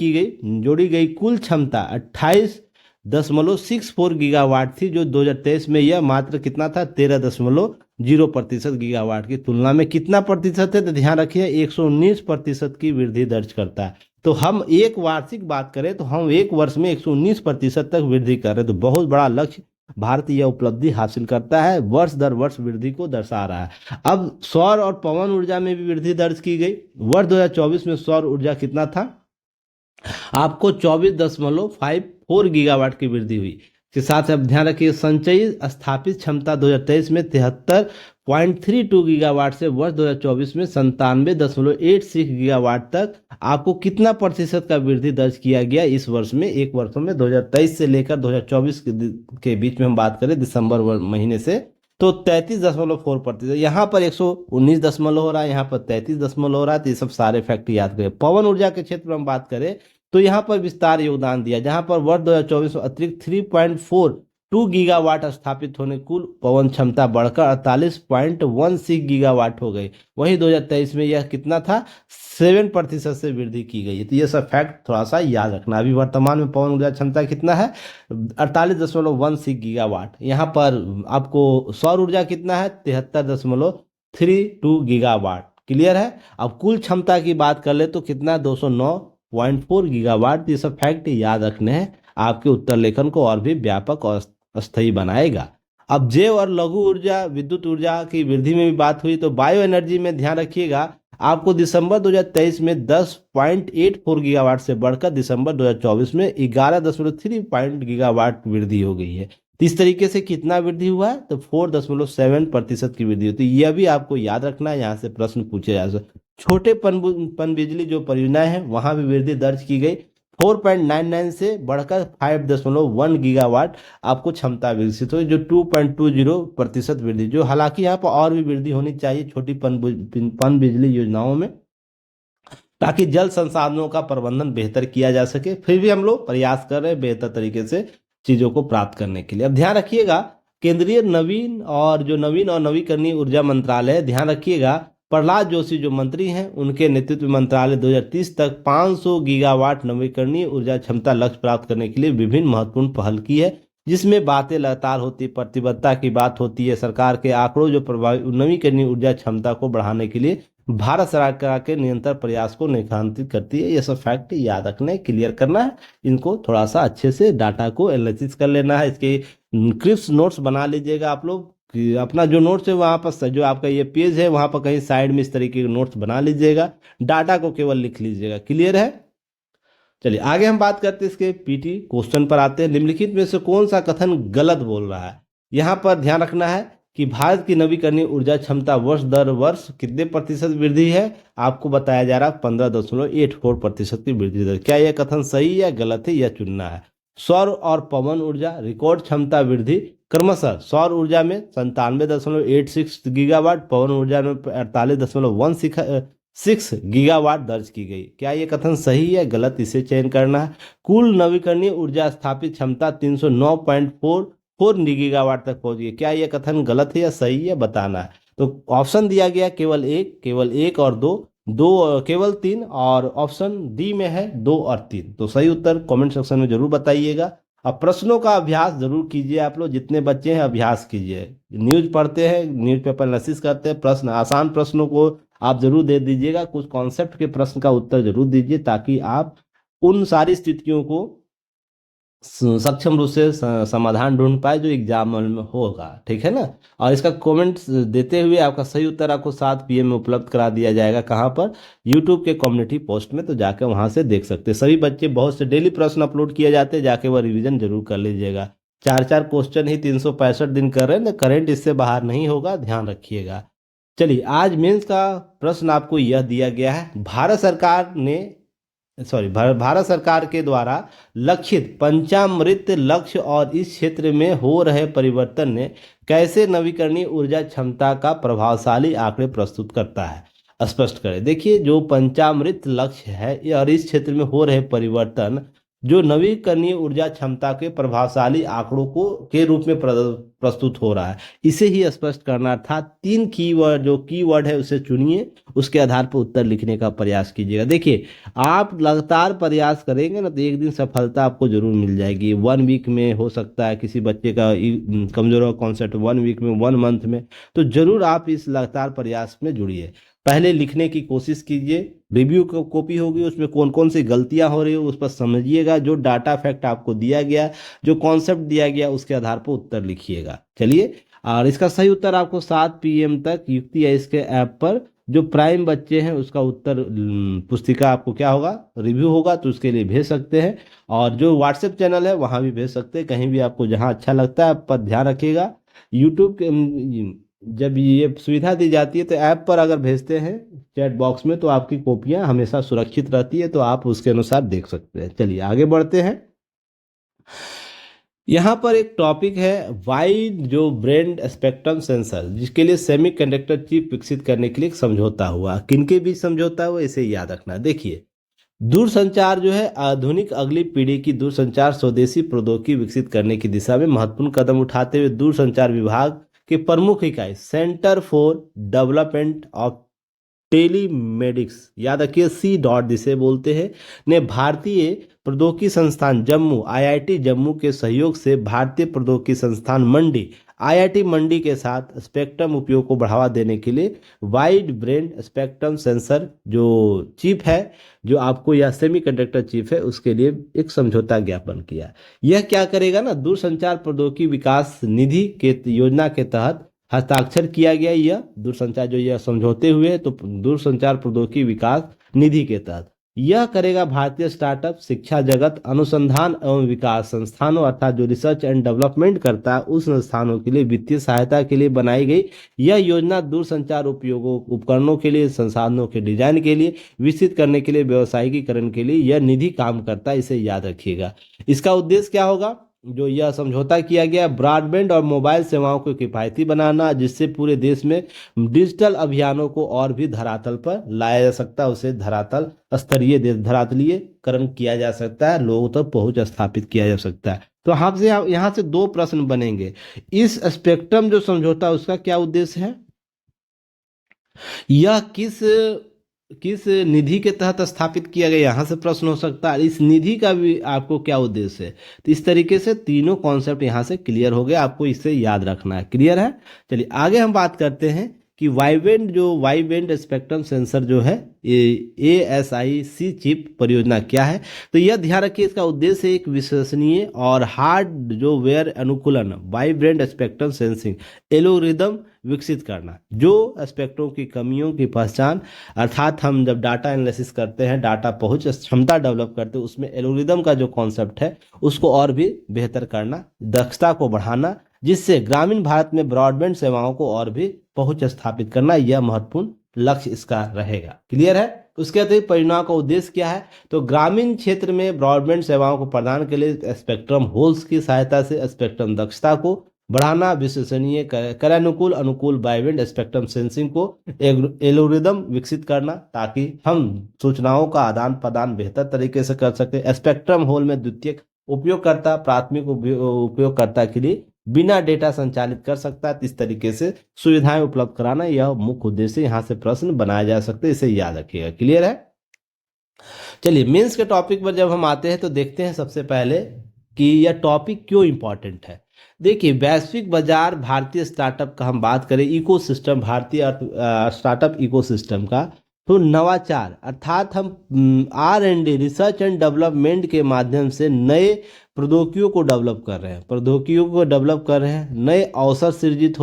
गई कुल क्षमता 28.64 गीगावाट थी, जो 2023 में यह मात्र कितना था? 13.0% गीगावाट की तुलना में कितना प्रतिशत है? तो ध्यान रखिए 119% की वृद्धि दर्ज करता है। तो हम एक वार्षिक बात करें तो हम एक वर्ष में 119% तक वृद्धि कर रहे हैं। तो बहुत बड़ा लक्ष्य भारत यह उपलब्धि हासिल करता है, वर्ष दर वर्ष वृद्धि को दर्शा रहा है। अब सौर और पवन ऊर्जा में भी वृद्धि दर्ज की गई। वर्ष 2024 में सौर ऊर्जा कितना था? आपको 24.54 गीगावाट की वृद्धि हुई। के साथ अब ध्यान रखिए, संचयी स्थापित क्षमता 2023 में 73.32 गीगावाट से वर्ष 2024 में 97.86 गीगावाट तक आपको कितना प्रतिशत का वृद्धि दर्ज किया गया इस वर्ष में? एक वर्षों में 2023 से लेकर 2024 के बीच में हम बात करें दिसंबर महीने से, तो 33.4%। यहाँ पर 119 दशमलव हो रहा है, यहाँ पर 33 दशमलव हो रहा है। तो ये सब सारे फैक्ट याद करें। पवन ऊर्जा के क्षेत्र में हम बात करें तो यहाँ पर विस्तार योगदान दिया, जहाँ पर वर्ष 2024 में अतिरिक्त 3.42 गीगावाट स्थापित होने कुल पवन क्षमता बढ़कर 48.16 गीगावाट हो गई। वहीं 2023 में यह कितना था? 7% से वृद्धि की गई है। तो ये सब फैक्ट थोड़ा सा याद रखना। अभी वर्तमान में पवन ऊर्जा क्षमता कितना है? 48.16 गीगावाट। यहाँ पर आपको सौर ऊर्जा कितना है? 73.32 गीगावाट। क्लियर है। अब कुल क्षमता की बात कर ले तो कितना 209.4 गीगावाट। ये सब फैक्ट याद रखने हैं, आपके उत्तर लेखन को और भी व्यापक और स्थायी बनाएगा। अब जैव और लघु ऊर्जा विद्युत ऊर्जा की वृद्धि में भी बात हुई, तो बायो एनर्जी में ध्यान रखिएगा, आपको दिसंबर 2023 में 10.84 गीगावाट से बढ़कर दिसंबर 2024 में 11.3 गीगावाट वृद्धि हो गई है। तो इस तरीके से कितना वृद्धि हुआ है, तो 4.7% की वृद्धि होती है। यह भी आपको याद रखना है, यहाँ से प्रश्न पूछे जा सकते। छोटे पन बिजली जो परियोजनाएं हैं वहां भी वृद्धि दर्ज की गई, 4.99 से बढ़कर 5.1 गीगावाट आपको क्षमता विकसित हुई, जो 2.20% वृद्धि, जो हालांकि यहाँ पर और भी वृद्धि होनी चाहिए छोटी पन बिजली योजनाओं में, ताकि जल संसाधनों का प्रबंधन बेहतर किया जा सके। फिर भी हम लोग प्रयास कर रहे हैं बेहतर तरीके से चीजों को प्राप्त करने के लिए। अब ध्यान रखिएगा, केंद्रीय नवीन और नवीकरणीय ऊर्जा मंत्रालय, ध्यान रखिएगा प्रहलाद जोशी जो मंत्री हैं उनके नेतृत्व में मंत्रालय 2030 तक 500 गीगावाट नवीकरणीय ऊर्जा क्षमता लक्ष्य प्राप्त करने के लिए विभिन्न महत्वपूर्ण पहल की है, जिसमें बातें लगातार होती, प्रतिबद्धता की बात होती है। सरकार के आंकड़ों जो प्रभावी नवीकरणीय ऊर्जा क्षमता को बढ़ाने के लिए भारत सरकार के निरंतर प्रयास को रेखांकित करती है। ये सब फैक्ट याद रखने, क्लियर करना है, इनको थोड़ा सा अच्छे से डाटा को एनालिसिस कर लेना है। इसके क्रिप्स नोट्स बना लीजिएगा आप लोग, अपना जो नोट्स है वहाँ पर, जो आपका ये पेज है वहाँ पर कहीं साइड में इस तरीके के नोट्स बना लीजिएगा, डाटा को केवल लिख लीजिएगा। क्लियर है। चलिए आगे हम बात करते हैं इसके पीटी क्वेश्चन पर आते हैं। निम्नलिखित में से कौन सा कथन गलत बोल रहा है। यहाँ पर ध्यान रखना है कि भारत की नवीकरणीय ऊर्जा क्षमता वर्ष दर वर्ष कितने प्रतिशत वृद्धि है, आपको बताया जा रहा है 15.84% की वृद्धि दर। क्या यह कथन सही या गलत है, यह चुनना है। सौर और पवन ऊर्जा रिकॉर्ड क्षमता वृद्धि क्रमशः सौर ऊर्जा में 97.86 गीगावाट, पवन ऊर्जा में 48.16 गीगावाट दर्ज की गई। क्या यह कथन सही है गलत, इसे चयन करना है। कुल नवीकरणीय ऊर्जा स्थापित क्षमता 309.44 गीगावाट तक पहुंच गई। क्या यह कथन गलत है या सही है, बताना है। तो ऑप्शन दिया गया केवल एक और दो केवल 3, और ऑप्शन डी में है 2 और 3। तो सही उत्तर कमेंट सेक्शन में जरूर बताइएगा। अब प्रश्नों का अभ्यास जरूर कीजिए, आप लोग जितने बच्चे हैं अभ्यास कीजिए। न्यूज पढ़ते हैं, न्यूज पेपर एनालिसिस करते हैं, प्रश्न आसान प्रश्नों को आप जरूर दे दीजिएगा, कुछ कॉन्सेप्ट के प्रश्न का उत्तर जरूर दीजिए, ताकि आप उन सारी स्थितियों को सक्षम रूप से समाधान ढूंढ पाए जो एग्जाम में होगा। ठीक है ना। और इसका कमेंट देते हुए आपका सही उत्तर आपको 7 PM में उपलब्ध करा दिया जाएगा। कहाँ पर, यूट्यूब के कम्युनिटी पोस्ट में, तो जाकर वहां से देख सकते हैं। सभी बच्चे, बहुत से डेली प्रश्न अपलोड किए जाते हैं, जाके वह रिविजन जरूर कर लीजिएगा। 4 क्वेश्चन ही 365 दिन कर रहे हैं ना, करंट इससे बाहर नहीं होगा, ध्यान रखिएगा। चलिए आज मेंस का प्रश्न आपको यह दिया गया है, भारत सरकार के द्वारा लक्षित पंचामृत लक्ष्य और इस क्षेत्र में हो रहे परिवर्तन ने कैसे नवीकरणीय ऊर्जा क्षमता का प्रभावशाली आंकड़े प्रस्तुत करता है, स्पष्ट करें। देखिए जो पंचामृत लक्ष्य है और इस क्षेत्र में हो रहे परिवर्तन जो नवीकरणीय ऊर्जा क्षमता के प्रभावशाली आंकड़ों को के रूप में प्रस्तुत हो रहा है, इसे ही स्पष्ट करना था। 3 कीवर्ड, जो कीवर्ड है उसे चुनिए, उसके आधार पर उत्तर लिखने का प्रयास कीजिएगा। देखिए आप लगातार प्रयास करेंगे ना तो एक दिन सफलता आपको जरूर मिल जाएगी। 1 वीक में हो सकता है, किसी बच्चे का कमजोर कॉन्सेप्ट 1 वीक में, 1 मंथ में, तो जरूर आप इस लगातार प्रयास में जुड़िए। पहले लिखने की कोशिश कीजिए, रिव्यू कॉपी होगी, उसमें कौन कौन सी गलतियां हो रही हो उस पर समझिएगा। जो डाटा फैक्ट आपको दिया गया, जो कॉन्सेप्ट दिया गया, उसके आधार पर उत्तर लिखिएगा। चलिए, और इसका सही उत्तर आपको 7 PM तक युक्ति है इसके ऐप पर, जो प्राइम बच्चे हैं उसका उत्तर पुस्तिका आपको क्या होगा, रिव्यू होगा, तो उसके लिए भेज सकते हैं। और जो व्हाट्सएप चैनल है वहाँ भी भेज सकते हैं, कहीं भी आपको जहाँ अच्छा लगता है। पर ध्यान रखिएगा, यूट्यूब के जब ये सुविधा दी जाती है तो ऐप पर अगर भेजते हैं चैट बॉक्स में, तो आपकी कॉपियां हमेशा सुरक्षित रहती है, तो आप उसके अनुसार देख सकते हैं। चलिए आगे बढ़ते हैं। यहाँ पर एक टॉपिक है वाइड जो ब्रैंड स्पेक्ट्रम सेंसर, जिसके लिए सेमीकंडक्टर चिप विकसित करने के लिए एक समझौता हुआ। किनके बीच समझौता हुआ, इसे याद रखना। देखिए दूरसंचार जो है आधुनिक अगली पीढ़ी की दूरसंचार स्वदेशी प्रौद्योगिकी विकसित करने की दिशा में महत्वपूर्ण कदम उठाते हुए दूरसंचार विभाग के प्रमुख इकाई सेंटर फॉर डेवलपमेंट ऑफ टेलीमेडिक्स, याद रखिए C. जिसे बोलते हैं, ने भारतीय प्रौद्योगिकी संस्थान जम्मू IIT जम्मू के सहयोग से भारतीय प्रौद्योगिकी संस्थान मंडी आईआईटी मंडी के साथ स्पेक्ट्रम उपयोग को बढ़ावा देने के लिए वाइड बैंड स्पेक्ट्रम सेंसर जो चिप है, जो आपको यह सेमीकंडक्टर चिप है, उसके लिए एक समझौता ज्ञापन किया। यह क्या करेगा ना, दूरसंचार प्रौद्योगिकी विकास निधि के योजना के तहत हस्ताक्षर किया गया। यह दूरसंचार जो यह समझौते हुए तो दूरसंचार प्रौद्योगिकी विकास निधि के तहत यह करेगा भारतीय स्टार्टअप, शिक्षा जगत, अनुसंधान एवं विकास संस्थानों अर्थात जो रिसर्च एंड डेवलपमेंट करता है उस संस्थानों के लिए वित्तीय सहायता के लिए बनाई गई। यह योजना दूरसंचार उपयोगों उपकरणों के लिए, संसाधनों के डिजाइन के लिए, विकसित करने के लिए, व्यावसायिकीकरण के लिए यह निधि काम करता है, इसे याद रखिएगा। इसका उद्देश्य क्या होगा, जो यह समझौता किया गया, ब्रॉडबैंड और मोबाइल सेवाओं को किफायती बनाना, जिससे पूरे देश में डिजिटल अभियानों को और भी धरातल पर लाया जा सकता है, उसे धरातल स्तरीय धरातलीयकरण किया जा सकता है, लोगों तक पहुंच स्थापित किया जा सकता है। तो आपसे यहाँ से दो प्रश्न बनेंगे, इस स्पेक्ट्रम जो समझौता उसका क्या उद्देश्य है, यह किस किस निधि के तहत स्थापित किया गया, यहाँ से प्रश्न हो सकता है, इस निधि का भी आपको क्या उद्देश्य है। तो इस तरीके से तीनों कॉन्सेप्ट यहाँ से क्लियर हो गया, आपको इसे याद रखना है। क्लियर है। चलिए आगे हम बात करते हैं कि वाइड बैंड स्पेक्ट्रम सेंसर जो है ASIC चिप परियोजना क्या है। तो यह ध्यान रखिए, इसका उद्देश्य एक विश्वसनीय और हार्डवेयर अनुकूलन wide band spectrum sensing algorithm विकसित करना, जो स्पेक्ट्रम की कमियों की पहचान, अर्थात हम जब डाटा एनालिसिस करते हैं, डाटा पहुंच क्षमता डेवलप करते हैं, उसमें एल्गोरिदम का जो कॉन्सेप्ट है उसको और भी बेहतर करना, दक्षता को बढ़ाना, जिससे ग्रामीण भारत में ब्रॉडबैंड सेवाओं को और भी पहुंच स्थापित करना, यह महत्वपूर्ण लक्ष्य इसका रहेगा। क्लियर है। उसके अतिरिक्त परियोजना का उद्देश्य क्या है, तो ग्रामीण क्षेत्र में ब्रॉडबैंड सेवाओं को प्रदान के लिए स्पेक्ट्रम होल्स की सहायता से स्पेक्ट्रम दक्षता को बढ़ाना, विश्वसनीय अनुकूल वाइड स्पेक्ट्रम सेंसिंग को एल्गोरिदम विकसित करना, ताकि हम सूचनाओं का आदान प्रदान बेहतर तरीके से कर सके। स्पेक्ट्रम होल में द्वितीयक उपयोगकर्ता प्राथमिक उपयोगकर्ता के लिए बिना डेटा संचालित कर सकता है। इस तरीके से सुविधाएं उपलब्ध कराना, यह मुख्य उद्देश्य, यहाँ से प्रश्न बनाया जा सकते हैं, इसे याद रखिएगा। क्लियर है। चलिए मेंस के टॉपिक पर जब हम आते हैं तो देखते हैं सबसे पहले कि यह टॉपिक क्यों इंपॉर्टेंट है। देखिए वैश्विक बाजार, भारतीय स्टार्टअप का हम बात करें, इकोसिस्टम, भारतीय स्टार्टअप इकोसिस्टम का, तो नवाचार अर्थात हम R&D रिसर्च एंड डेवलपमेंट के माध्यम से नए प्रौद्योगिकियों को डेवलप कर रहे हैं, नए अवसर सृजित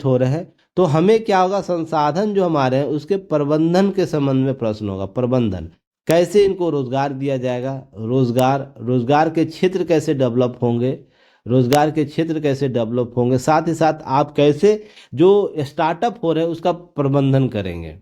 हो रहे हैं। तो हमें क्या होगा, संसाधन जो हमारे हैं उसके प्रबंधन के संबंध में प्रश्न होगा। प्रबंधन कैसे, इनको रोजगार दिया जाएगा, रोजगार के क्षेत्र कैसे डेवलप होंगे, साथ ही साथ आप कैसे जो स्टार्टअप हो रहे हैं उसका प्रबंधन करेंगे।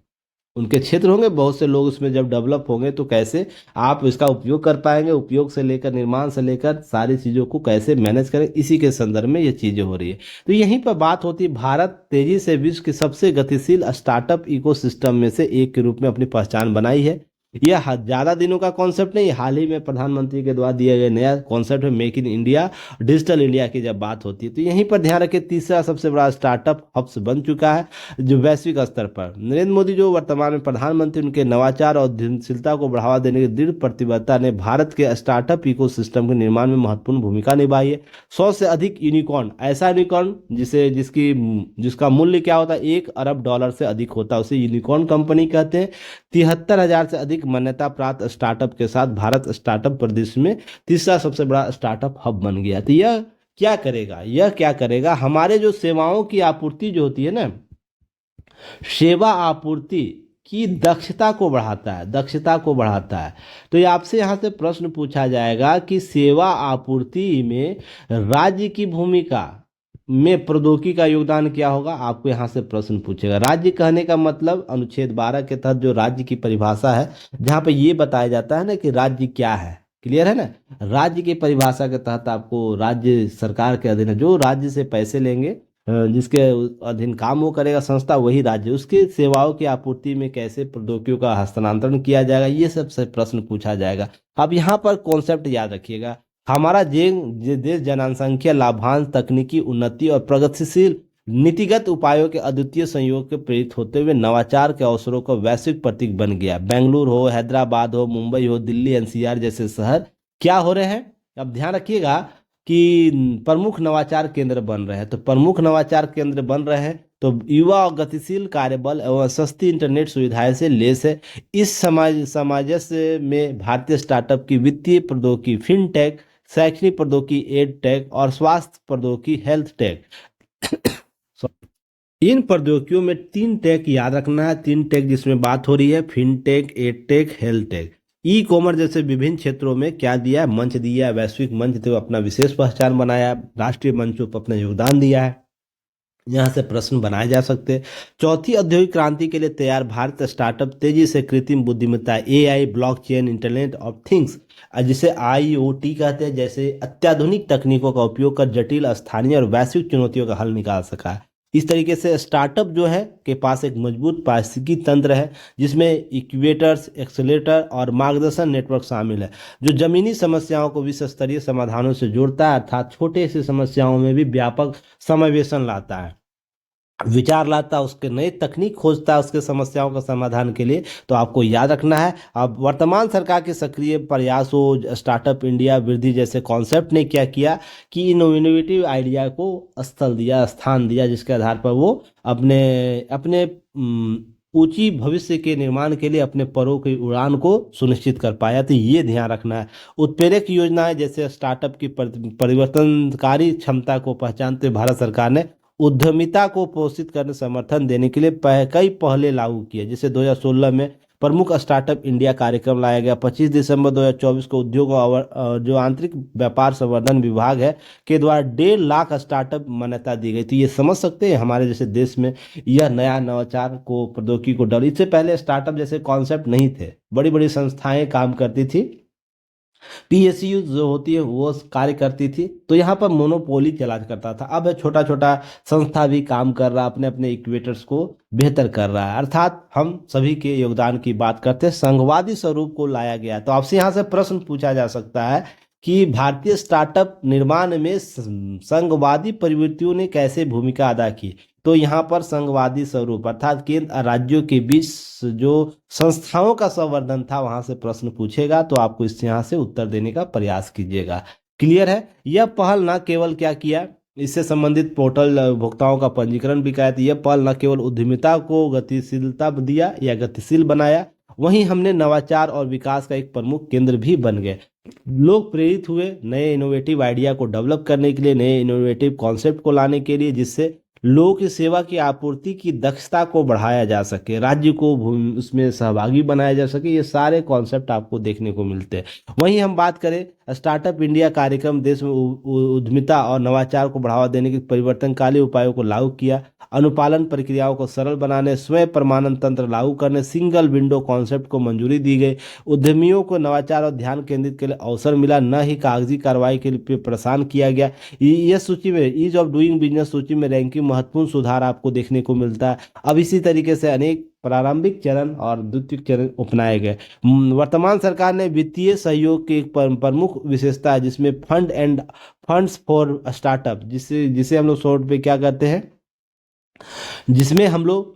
उनके क्षेत्र होंगे, बहुत से लोग उसमें जब डेवलप होंगे तो कैसे आप इसका उपयोग कर पाएंगे, उपयोग से लेकर निर्माण से लेकर सारी चीज़ों को कैसे मैनेज करें, इसी के संदर्भ में ये चीज़ें हो रही है। तो यहीं पर बात होती है, भारत तेजी से विश्व के सबसे गतिशील स्टार्टअप इकोसिस्टम में से एक के रूप में अपनी पहचान बनाई है। यह ज़्यादा दिनों का कॉन्सेप्ट नहीं, हाल ही में प्रधानमंत्री के द्वारा दिया गया नया कॉन्सेप्ट है, make in India, digital India की जब बात होती है। तो यहीं पर ध्यान रखें, तीसरा सबसे बड़ा स्टार्टअप हब्स बन चुका है जो वैश्विक स्तर पर। नरेंद्र मोदी जो वर्तमान में प्रधानमंत्री, उनके नवाचार और उद्यमशीलता को बढ़ावा देने की दृढ़ प्रतिबद्धता ने भारत के स्टार्टअप इकोसिस्टम के निर्माण में महत्वपूर्ण भूमिका निभाई है। 100 से अधिक यूनिकॉर्न, ऐसा यूनिकॉर्न जिसका मूल्य क्या होता है, $1 अरब से अधिक होता है, उसे यूनिकॉर्न कंपनी कहते हैं। 73,000 से अधिक मान्यता प्राप्त स्टार्टअप के साथ भारत स्टार्टअप प्रदेश में तीसरा सबसे बड़ा स्टार्टअप हब बन गया। तो यह क्या करेगा, हमारे जो सेवाओं की आपूर्ति जो होती है ना, सेवा आपूर्ति की दक्षता को बढ़ाता है। तो ये आपसे यहाँ से प्रश्न पूछा जाएगा कि सेवा आपूर्ति में राज्य की भूमिका में प्रौद्योगिकी का योगदान क्या होगा, आपको यहाँ से प्रश्न पूछेगा। राज्य कहने का मतलब अनुच्छेद 12 के तहत जो राज्य की परिभाषा है, जहाँ पे ये बताया जाता है ना कि राज्य क्या है। क्लियर है ना। राज्य की परिभाषा के तहत आपको राज्य सरकार के अधीन है, जो राज्य से पैसे लेंगे, जिसके अधीन काम वो करेगा संस्था, वही राज्य, उसकी सेवाओं की आपूर्ति में कैसे प्रौद्योगिकियों का हस्तांतरण किया जाएगा, ये सबसे प्रश्न पूछा जाएगा। अब यहाँ पर कॉन्सेप्ट याद रखिएगा, हमारा देश जनसंख्या, लाभांश, तकनीकी उन्नति और प्रगतिशील नीतिगत उपायों के अद्वितीय संयोग के प्रेरित होते हुए नवाचार के अवसरों का वैश्विक प्रतीक बन गया। बेंगलुरु हो, हैदराबाद हो, मुंबई हो, दिल्ली, NCR जैसे शहर क्या हो रहे हैं, अब ध्यान रखिएगा, कि प्रमुख नवाचार केंद्र बन रहे हैं। तो प्रमुख नवाचार केंद्र बन रहे हैं तो युवा और गतिशील कार्यबल एवं सस्ती इंटरनेट सुविधाएं से लेस है। इस सामंजस्य में भारतीय स्टार्टअप की वित्तीय प्रौद्योगिकी फिनटेक, शैक्षणिक प्रौद्योगिकी एड टेक और स्वास्थ्य प्रौद्योगिकी हेल्थ टेक, इन प्रौद्योगिकियों में तीन टेक याद रखना है। तीन टेक जिसमें बात हो रही है fintech, edtech, health take. E commerce जैसे विभिन्न क्षेत्रों में क्या दिया है, मंच दिया है, वैश्विक मंच तो अपना विशेष पहचान बनाया है, राष्ट्रीय मंचों पर अपना योगदान दिया है। यहाँ से प्रश्न बनाए जा सकते हैं। चौथी औद्योगिक क्रांति के लिए तैयार भारत स्टार्टअप तेजी से कृत्रिम बुद्धिमत्ता, AI, blockchain, internet of things जिसे आईओटी कहते हैं, जैसे अत्याधुनिक तकनीकों का उपयोग कर जटिल, स्थानीय और वैश्विक चुनौतियों का हल निकाल सका है। इस तरीके से स्टार्टअप जो है के पास एक मजबूत पारिस्थितिकी तंत्र है जिसमें इक्वेटर्स, एक्सेलेटर और मार्गदर्शन नेटवर्क शामिल है, जो जमीनी समस्याओं को विश्व स्तरीय समाधानों से जोड़ता है, अर्थात छोटे से समस्याओं में भी व्यापक समावेशन लाता है, विचार लाता है, उसके नए तकनीक खोजता है उसके समस्याओं का समाधान के लिए। तो आपको याद रखना है। अब वर्तमान सरकार के सक्रिय प्रयासों, स्टार्टअप इंडिया वृद्धि जैसे कॉन्सेप्ट ने क्या किया कि इनोवेटिव आइडिया को स्थल दिया, स्थान दिया, जिसके आधार पर वो अपने अपने ऊंची भविष्य के निर्माण के लिए अपने परों की उड़ान को सुनिश्चित कर पाया। तो ये ध्यान रखना है। उत्प्रेरक योजनाएं जैसे स्टार्टअप की परिवर्तनकारी क्षमता को पहचानते हुए भारत सरकार ने उद्यमिता को प्रोत्साहित करने समर्थन देने के लिए कई पहले लागू किए। जैसे 2016 में प्रमुख स्टार्टअप इंडिया कार्यक्रम लाया गया। 25 दिसंबर 2024 को उद्योग और जो आंतरिक व्यापार संवर्धन विभाग है के द्वारा 1.5 लाख स्टार्टअप मान्यता दी गई। तो ये समझ सकते हैं हमारे जैसे देश में यह नया नवाचार को, प्रौद्योगिकी को डर। इससे पहले स्टार्टअप जैसे कॉन्सेप्ट नहीं थे, बड़ी बड़ी संस्थाएं काम करती थी, पीएसयू जो होती है वो कार्य करती थी, तो यहाँ पर मोनोपोली चला करता था। अब छोटा छोटा संस्था भी काम कर रहा है, अपने अपने इक्वेटर्स को बेहतर कर रहा है। अर्थात हम सभी के योगदान की बात करते हैं, संघवादी स्वरूप को लाया गया। तो आपसे यहाँ से प्रश्न पूछा जा सकता है कि भारतीय स्टार्टअप निर्माण में संघवादी प्रवृत्तियों ने कैसे भूमिका अदा की। तो यहाँ पर संघवादी स्वरूप अर्थात केंद्र और राज्यों के बीच जो संस्थाओं का संवर्धन था, वहां से प्रश्न पूछेगा तो आपको इस यहाँ से उत्तर देने का प्रयास कीजिएगा। क्लियर है। यह पहल न केवल क्या किया, इससे संबंधित पोर्टल उपभोक्ताओं का पंजीकरण भी किया। यह पहल न केवल उद्यमिता को गतिशीलता दिया या गतिशील बनाया, वहीं हमने नवाचार और विकास का एक प्रमुख केंद्र भी बन गए। लोग प्रेरित हुए नए इनोवेटिव आइडिया को डेवलप करने के लिए, नए इनोवेटिव कॉन्सेप्ट को लाने के लिए, जिससे लोगों की सेवा की आपूर्ति की दक्षता को बढ़ाया जा सके, राज्य को उसमें सहभागी बनाया जा सके। ये सारे कॉन्सेप्ट आपको देखने को मिलते हैं। वहीं हम बात करें स्टार्टअप इंडिया कार्यक्रम देश में उद्यमिता और नवाचार को बढ़ावा देने के परिवर्तनकारी उपायों को लागू किया, अनुपालन प्रक्रियाओं को सरल बनाने, स्वयं प्रमाणन तंत्र लागू करने, सिंगल विंडो कॉन्सेप्ट को मंजूरी दी गई। उद्यमियों को नवाचार और ध्यान केंद्रित के लिए अवसर मिला, न ही कागजी कार्रवाई के लिए परेशान किया गया। यह सूची में ईज ऑफ डूइंग बिजनेस सूची में रैंकिंग महत्वपूर्ण सुधार आपको देखने को मिलता है। अब इसी तरीके से अनेक प्रारंभिक चरण और द्वितीय चरण अपनाए गए। वर्तमान सरकार ने वित्तीय सहयोग की एक प्रमुख विशेषता है, जिसमें फंड्स फॉर स्टार्टअप, जिसे जिसे हम लोग शॉर्ट पे क्या कहते हैं, जिसमें हम लोग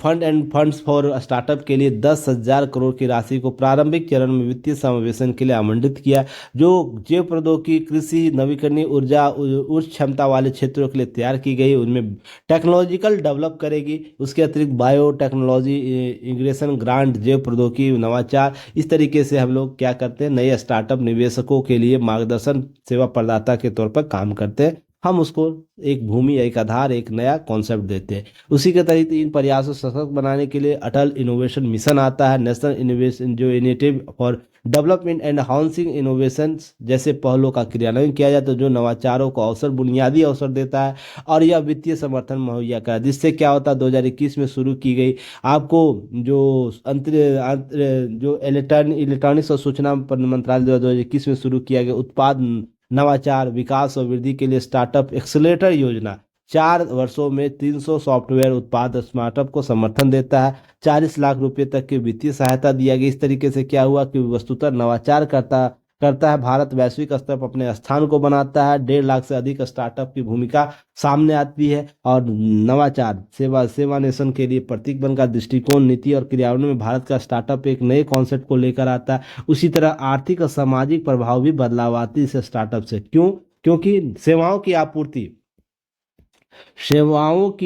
फंड्स फॉर स्टार्टअप के लिए 10,000 करोड़ की राशि को प्रारंभिक चरण में वित्तीय समावेशन के लिए आवंटित किया, जो जैव प्रौद्योगिकी, कृषि, नवीकरणीय ऊर्जा, उच्च क्षमता वाले क्षेत्रों के लिए तैयार की गई। उनमें टेक्नोलॉजिकल डेवलप करेगी। उसके अतिरिक्त बायो टेक्नोलॉजी इंटीग्रेशन ग्रांट, जैव प्रौद्योगिकी, नवाचार, इस तरीके से हम लोग क्या करते हैं, नए स्टार्टअप निवेशकों के लिए मार्गदर्शन सेवा प्रदाता के तौर पर काम करते हैं। हम उसको एक भूमि, एक आधार, एक नया कॉन्सेप्ट देते हैं। उसी के तहत इन प्रयासों सशक्त बनाने के लिए अटल इनोवेशन मिशन आता है, नेशनल इनोवेशन जो initiative for development and housing innovation जैसे पहलों का क्रियान्वयन किया जाता है, जो नवाचारों को अवसर, बुनियादी अवसर देता है और यह वित्तीय समर्थन मुहैया करा, जिससे क्या होता है 2021 में शुरू की गई आपको जो जो इलेक्ट्रॉनिक्स और सूचना मंत्रालय 2021 में शुरू किया गया उत्पाद नवाचार, विकास और वृद्धि के लिए स्टार्टअप एक्सेलेरेटर योजना 4 वर्षों में 300 सॉफ्टवेयर उत्पाद स्टार्टअप को समर्थन देता है। 40 लाख रुपए तक की वित्तीय सहायता दिया गया। इस तरीके से क्या हुआ कि वस्तुतः नवाचार करता है भारत, वैश्विक स्तर पर अपने स्थान को बनाता है। 1.5 लाख से अधिक स्टार्टअप की भूमिका सामने आती है और नवाचार सेवा नेशन के लिए प्रतीक बनकर दृष्टिकोण, नीति और क्रियान्वयन में भारत का स्टार्टअप एक नए कॉन्सेप्ट को लेकर आता है। उसी तरह आर्थिक और सामाजिक प्रभाव भी बदलाव आती है इस स्टार्टअप से। क्यों? क्योंकि सेवाओं की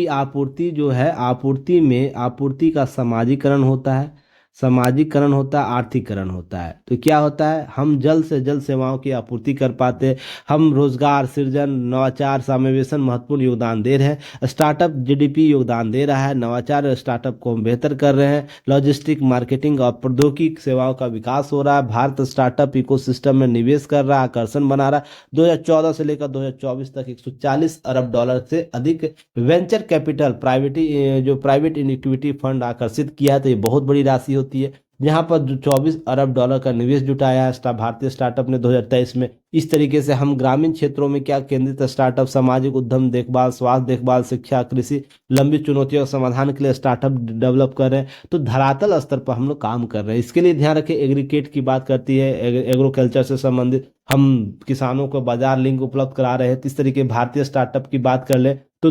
आपूर्ति जो है, आपूर्ति में आपूर्ति का समाजीकरण होता है, समाजीकरण होता है, आर्थिकरण होता है। तो क्या होता है, हम जल्द से जल्द सेवाओं की आपूर्ति कर पाते हैं, हम रोजगार सृजन, नवाचार, समावेशन महत्वपूर्ण योगदान दे रहे हैं। स्टार्टअप जीडीपी योगदान दे रहा है, नवाचार स्टार्टअप को हम बेहतर कर रहे हैं, लॉजिस्टिक, मार्केटिंग और प्रौद्योगिकी सेवाओं का विकास हो रहा है। भारत स्टार्टअप इकोसिस्टम में निवेश कर रहा है, आकर्षण बना रहा है। 2014 से लेकर 2024 तक $140 अरब से अधिक venture capital, private equity fund आकर्षित किया है। तो ये बहुत बड़ी राशि होती है। यहाँ पर जो $24 अरब का निवेश जुटाया है भारतीय स्टार्टअप ने 2023 में। इस तरीके से हम ग्रामीण क्षेत्रों में क्या केंद्रित स्टार्टअप, सामाजिक उद्यम, देखभाल, स्वास्थ्य देखभाल, शिक्षा, कृषि, लंबी चुनौतियों के समाधान के लिए स्टार्टअप डेवलप कर रहे हैं। तो धरातल स्तर पर हम लोग काम कर रहे हैं। इसके लिए ध्यान रखें, एग्रीकेट की बात करती है, एग्रोकल्चर से संबंधित हम किसानों को बाजार लिंक उपलब्ध करा रहे हैं। इस तरीके भारतीय स्टार्टअप की बात कर ले तो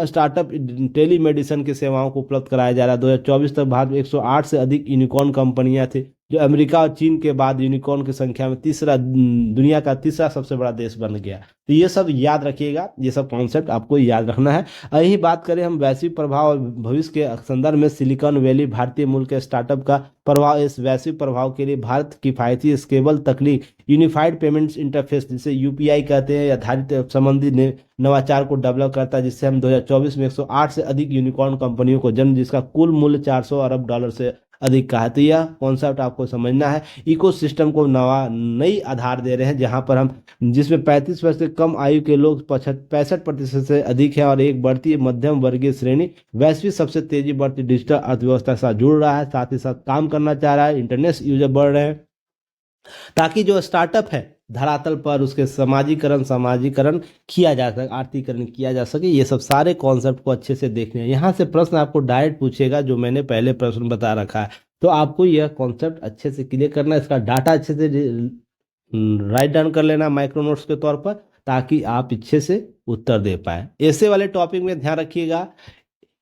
स्टार्टअप टेली मेडिसिन की सेवाओं को उपलब्ध कराया जा रहा है। 2024 तक भारत में 108 से अधिक यूनिकॉर्न कंपनियां थी, जो अमेरिका और चीन के बाद यूनिकॉर्न की संख्या में दुनिया का तीसरा सबसे बड़ा देश बन गया। तो ये सब याद रखिएगा, ये सब कॉन्सेप्ट आपको याद रखना है। यही बात करें हम वैश्विक प्रभाव और भविष्य के संदर्भ में, सिलिकॉन वैली भारतीय मूल के स्टार्टअप का प्रभाव। इस वैश्विक प्रभाव के लिए भारत किफायती स्केलेबल तकनीक, यूनिफाइड पेमेंट्स इंटरफेस जिसे यूपीआई कहते हैं, आधारित संबंधी नवाचार को डेवलप करता है, जिससे हम 2024 में 108 से अधिक यूनिकॉर्न कंपनियों को जन्म, जिसका कुल मूल्य $400 अरब से अधिक का है। तो यह कॉन्सेप्ट आपको समझना है। इकोसिस्टम को नई आधार दे रहे हैं, जहां पर हम जिसमें 35 वर्ष से कम आयु के लोग 65% से अधिक है, और एक बढ़ती मध्यम वर्गीय श्रेणी वैश्विक सबसे तेजी बढ़ती डिजिटल अर्थव्यवस्था के साथ जुड़ रहा है, साथ ही साथ काम करना चाह रहा है। इंटरनेट यूजर बढ़ रहे हैं, ताकि जो स्टार्टअप है धरातल पर उसके समाजीकरण किया जा सके, आर्थिकरण किया जा सके। ये सब सारे कॉन्सेप्ट को अच्छे से देखने हैं। यहाँ से प्रश्न आपको डायरेक्ट पूछेगा, जो मैंने पहले प्रश्न बता रखा है। तो आपको यह कॉन्सेप्ट अच्छे से क्लियर करना है, इसका डाटा अच्छे से राइट डाउन कर लेना माइक्रो नोट्स के तौर पर, ताकि आप अच्छे से उत्तर दे पाए। ऐसे वाले टॉपिक में ध्यान रखिएगा,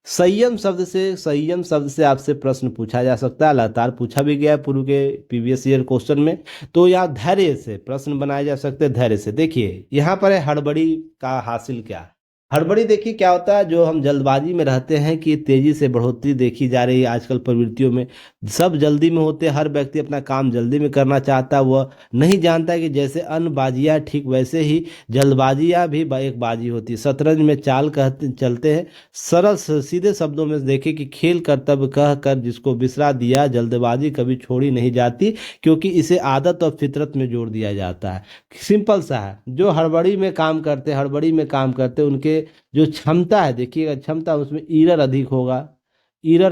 संयम शब्द से आपसे प्रश्न पूछा जा सकता है, लगातार पूछा भी गया है पूर्व के प्रीवियस ईयर क्वेश्चन में। तो यहाँ धैर्य से प्रश्न बनाए जा सकते हैं। धैर्य से देखिए, यहाँ पर है हड़बड़ी का हासिल क्या। हड़बड़ी देखिए क्या होता है, जो हम जल्दबाजी में रहते हैं कि तेजी से बढ़ोतरी देखी जा रही है आजकल प्रवृत्तियों में। सब जल्दी में होते हैं, हर व्यक्ति अपना काम जल्दी में करना चाहता है। वह नहीं जानता कि जैसे अन्य बाजियाँ ठीक वैसे ही जल्दबाजियाँ भी एक बाजी होती है। शतरंज में चाल चलते हैं। सरल सीधे शब्दों में देखें कि खेल कर्तव्य कह कर जिसको बिसरा दिया, जल्दबाजी कभी छोड़ी नहीं जाती, क्योंकि इसे आदत और फितरत में जोड़ दिया जाता है। सिंपल सा है, जो हड़बड़ी में काम करते उनके जो क्षमता है, देखिएगा क्षमता, उसमें ईरर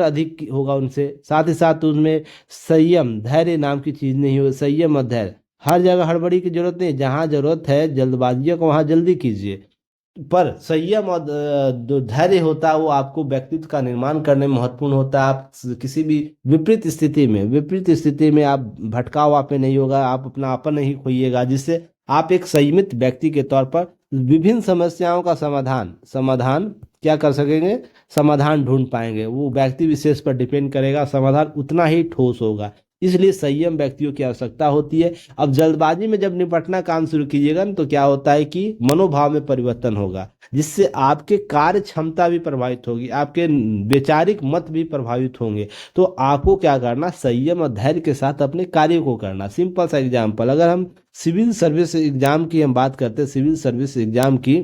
अधिक होगा उनसे। साथ ही साथ उसमें संयम, धैर्य नाम की चीज नहीं होगी। संयम और धैर्य, हर जगह हड़बड़ी की जरूरत नहीं, जहां जरूरत है जल्दबाजियों को वहां जल्दी कीजिए। पर संयम और जो धैर्य होता है वो आपको व्यक्तित्व का निर्माण करने में महत्वपूर्ण होता है। आप किसी भी विपरीत स्थिति में आप भटकाव आप में नहीं होगा, आप अपना आपन नहीं खोइएगा, जिससे आप एक संयमित व्यक्ति के तौर पर विभिन्न समस्याओं का समाधान क्या कर सकेंगे, समाधान ढूंढ पाएंगे। वो व्यक्ति विशेष पर डिपेंड करेगा, समाधान उतना ही ठोस होगा। इसलिए संयम व्यक्तियों की आवश्यकता होती है। अब जल्दबाजी में जब निपटना काम शुरू कीजिएगा ना, तो क्या होता है कि मनोभाव में परिवर्तन होगा, जिससे आपके कार्य क्षमता भी प्रभावित होगी, आपके वैचारिक मत भी प्रभावित होंगे। तो आपको क्या करना, संयम और धैर्य के साथ अपने कार्य को करना। सिंपल सा एग्जाम्पल, अगर हम सिविल सर्विस एग्जाम की हम बात करते हैं, सिविल सर्विस एग्जाम की,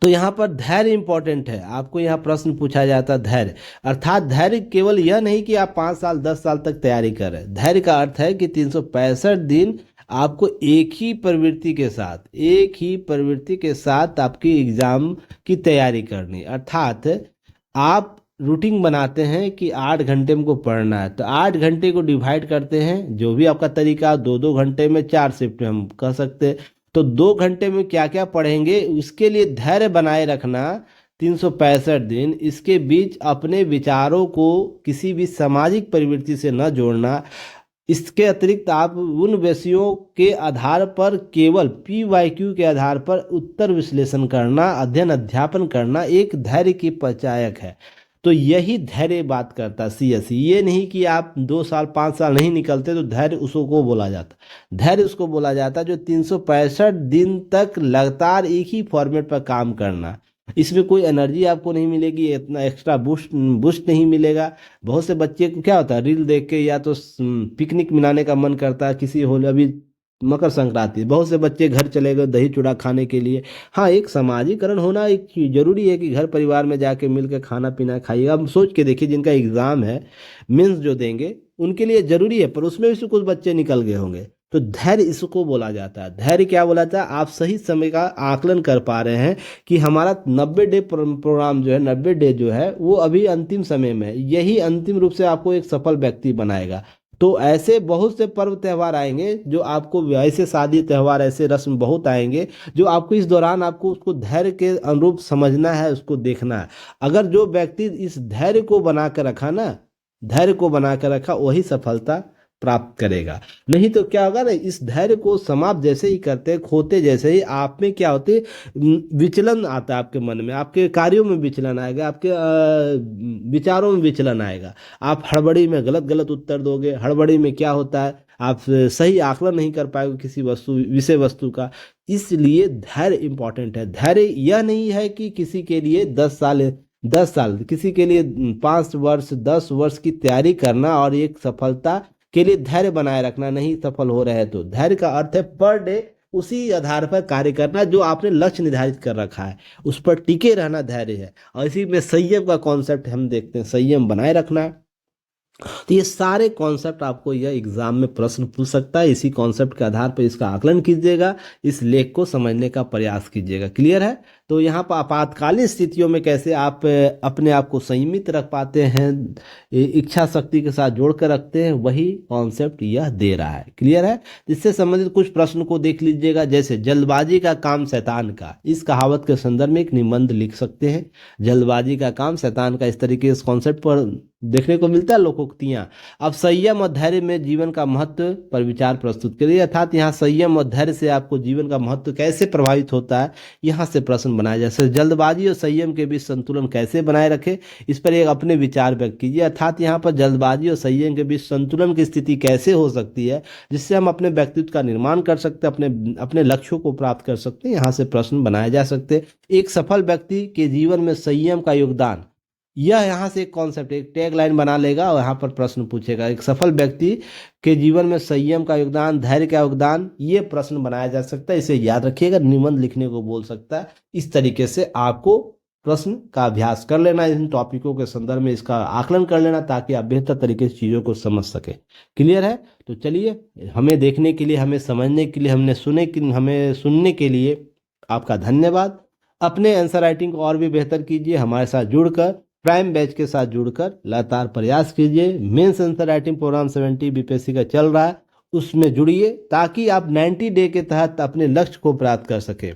तो यहाँ पर धैर्य इंपॉर्टेंट है। आपको यहाँ प्रश्न पूछा जाता है धैर्य, अर्थात धैर्य केवल यह नहीं कि आप 5 साल 10 साल तक तैयारी कर रहे हैं। धैर्य का अर्थ है कि 365 दिन आपको एक ही प्रवृत्ति के साथ आपकी एग्जाम की तैयारी करनी। अर्थात आप रूटीन बनाते हैं कि 8 घंटे में को पढ़ना है, तो 8 घंटे को डिवाइड करते हैं, जो भी आपका तरीका, 2-2 घंटे में 4 शिफ्ट में हम कह सकते हैं। तो 2 घंटे में क्या क्या पढ़ेंगे, उसके लिए धैर्य बनाए रखना 365 दिन। इसके बीच अपने विचारों को किसी भी सामाजिक प्रवृत्ति से न जोड़ना। इसके अतिरिक्त आप उन विषयों के आधार पर केवल PYQ के आधार पर उत्तर विश्लेषण करना, अध्ययन अध्यापन करना एक धैर्य की परिचायक है। तो यही धैर्य बात करता है सीएससी। ये नहीं कि आप 2 साल 5 साल नहीं निकलते तो धैर्य उसको को बोला जाता। धैर्य उसको बोला जाता है जो 365 दिन तक लगातार एक ही फॉर्मेट पर काम करना। इसमें कोई एनर्जी आपको नहीं मिलेगी, इतना एक्स्ट्रा बूस्ट बूस्ट नहीं मिलेगा। बहुत से बच्चे को क्या होता है, रील देख के या तो पिकनिक मनाने का मन करता है, किसी होली अभी मकर संक्रांति, बहुत से बच्चे घर चले गए दही चूड़ा खाने के लिए। हाँ, एक सामाजिकरण होना एक जरूरी है कि घर परिवार में जाके मिलकर खाना पीना खाइएगा। अब सोच के देखिए, जिनका एग्जाम है मेंस जो देंगे उनके लिए जरूरी है, पर उसमें भी से कुछ बच्चे निकल गए होंगे। तो धैर्य इसको बोला जाता है। धैर्य क्या बोला जाता है, आप सही समय का आकलन कर पा रहे हैं कि हमारा 90 डे प्रोग्राम जो है, 90 डे जो है वो अभी अंतिम समय में है। यही अंतिम रूप से आपको एक सफल व्यक्ति बनाएगा। तो ऐसे बहुत से पर्व त्यौहार आएंगे जो आपको, ऐसे शादी त्यौहार, ऐसे रस्म बहुत आएंगे जो आपको इस दौरान आपको उसको धैर्य के अनुरूप समझना है, उसको देखना है। अगर जो व्यक्ति इस धैर्य को बना कर रखा ना, धैर्य को बना कर रखा, वही सफलता प्राप्त करेगा। नहीं तो क्या होगा ना, इस धैर्य को समाप्त जैसे ही करते खोते जैसे ही आप में क्या होते, विचलन आता है आपके मन में, आपके कार्यों में विचलन आएगा, आपके विचारों में विचलन आएगा। आप हड़बड़ी में गलत गलत उत्तर दोगे। हड़बड़ी में क्या होता है, आप सही आकलन नहीं कर पाएंगे किसी वस्तु विषय वस्तु का। इसलिए धैर्य इंपॉर्टेंट है। धैर्य यह नहीं है कि किसी के लिए 10 साल किसी के लिए 5 वर्ष 10 वर्ष की तैयारी करना और एक सफलता के लिए धैर्य बनाए रखना। नहीं सफल हो रहे हैं तो धैर्य का अर्थ है पर डे उसी आधार पर कार्य करना जो आपने लक्ष्य निर्धारित कर रखा है, उस पर टिके रहना धैर्य है। और इसी में संयम का कॉन्सेप्ट हम देखते हैं, संयम बनाए रखना। तो ये सारे कॉन्सेप्ट आपको यह एग्जाम में प्रश्न पूछ सकता है। इसी कॉन्सेप्ट के आधार पर इसका आकलन कीजिएगा, इस लेख को समझने का प्रयास कीजिएगा। क्लियर है? तो यहाँ पर आपातकालीन स्थितियों में कैसे आप अपने आप को संयमित रख पाते हैं, इच्छा शक्ति के साथ जोड़ कर रखते हैं, वही कॉन्सेप्ट यह दे रहा है। क्लियर है? इससे संबंधित कुछ प्रश्न को देख लीजिएगा। जैसे जल्दबाजी का काम शैतान का, इस कहावत के संदर्भ में एक निबंध लिख सकते हैं। जल्दबाजी का काम शैतान का, इस तरीके से कॉन्सेप्ट पर देखने को मिलता है लोकोक्तियां। अब संयम और धैर्य में जीवन का महत्व पर विचार प्रस्तुत करिए। अर्थात यहाँ संयम और धैर्य से आपको जीवन का महत्व कैसे प्रभावित होता है, यहाँ से प्रश्न बनाया जा सकता है। जल्दबाजी और संयम के बीच संतुलन कैसे बनाए रखें, इस पर एक अपने विचार व्यक्त कीजिए। अर्थात यहाँ पर जल्दबाजी और संयम के बीच संतुलन की स्थिति कैसे हो सकती है, जिससे हम अपने व्यक्तित्व का निर्माण कर सकते हैं, अपने लक्ष्यों को प्राप्त कर सकते हैं। यहाँ से प्रश्न बनाए जा सकते हैं। एक सफल व्यक्ति के जीवन में संयम का योगदान, यह यहाँ से एक कॉन्सेप्ट, एक टैग लाइन बना लेगा और यहाँ पर प्रश्न पूछेगा। एक सफल व्यक्ति के जीवन में संयम का योगदान, धैर्य का योगदान, ये प्रश्न बनाया जा सकता है। इसे याद रखिएगा, निबंध लिखने को बोल सकता है। इस तरीके से आपको प्रश्न का अभ्यास कर लेना, इन टॉपिकों के संदर्भ में इसका आकलन कर लेना, ताकि आप बेहतर तरीके से चीज़ों को समझ सके। क्लियर है? तो चलिए, हमें देखने के लिए, हमें समझने के लिए, हमें सुनने के लिए आपका धन्यवाद। अपने आंसर राइटिंग को और भी बेहतर कीजिए। हमारे साथ जुड़कर, प्राइम बैच के साथ जुड़कर लगातार प्रयास कीजिए। Mains answer writing program 70 BPSC का चल रहा है, उसमें जुड़िए ताकि आप 90 डे के तहत अपने लक्ष्य को प्राप्त कर सके।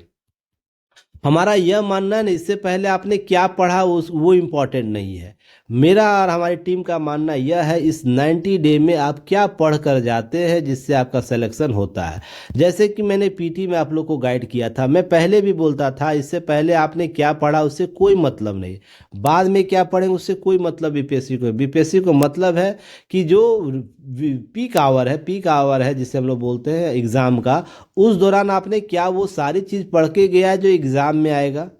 हमारा यह मानना है ना, इससे पहले आपने क्या पढ़ा वो इम्पोर्टेंट नहीं है। मेरा और हमारी टीम का मानना यह है, इस 90 डे में आप क्या पढ़ कर जाते हैं जिससे आपका सिलेक्शन होता है। जैसे कि मैंने पीटी में आप लोग को गाइड किया था, मैं पहले भी बोलता था, इससे पहले आपने क्या पढ़ा उससे कोई मतलब नहीं, बाद में क्या पढ़ेंगे उससे कोई मतलब बीपीएससी को मतलब है कि जो पीक आवर है जिसे हम लोग बोलते हैं एग्ज़ाम का, उस दौरान आपने क्या वो सारी चीज़ पढ़ के गया है जो एग्ज़ाम में आएगा।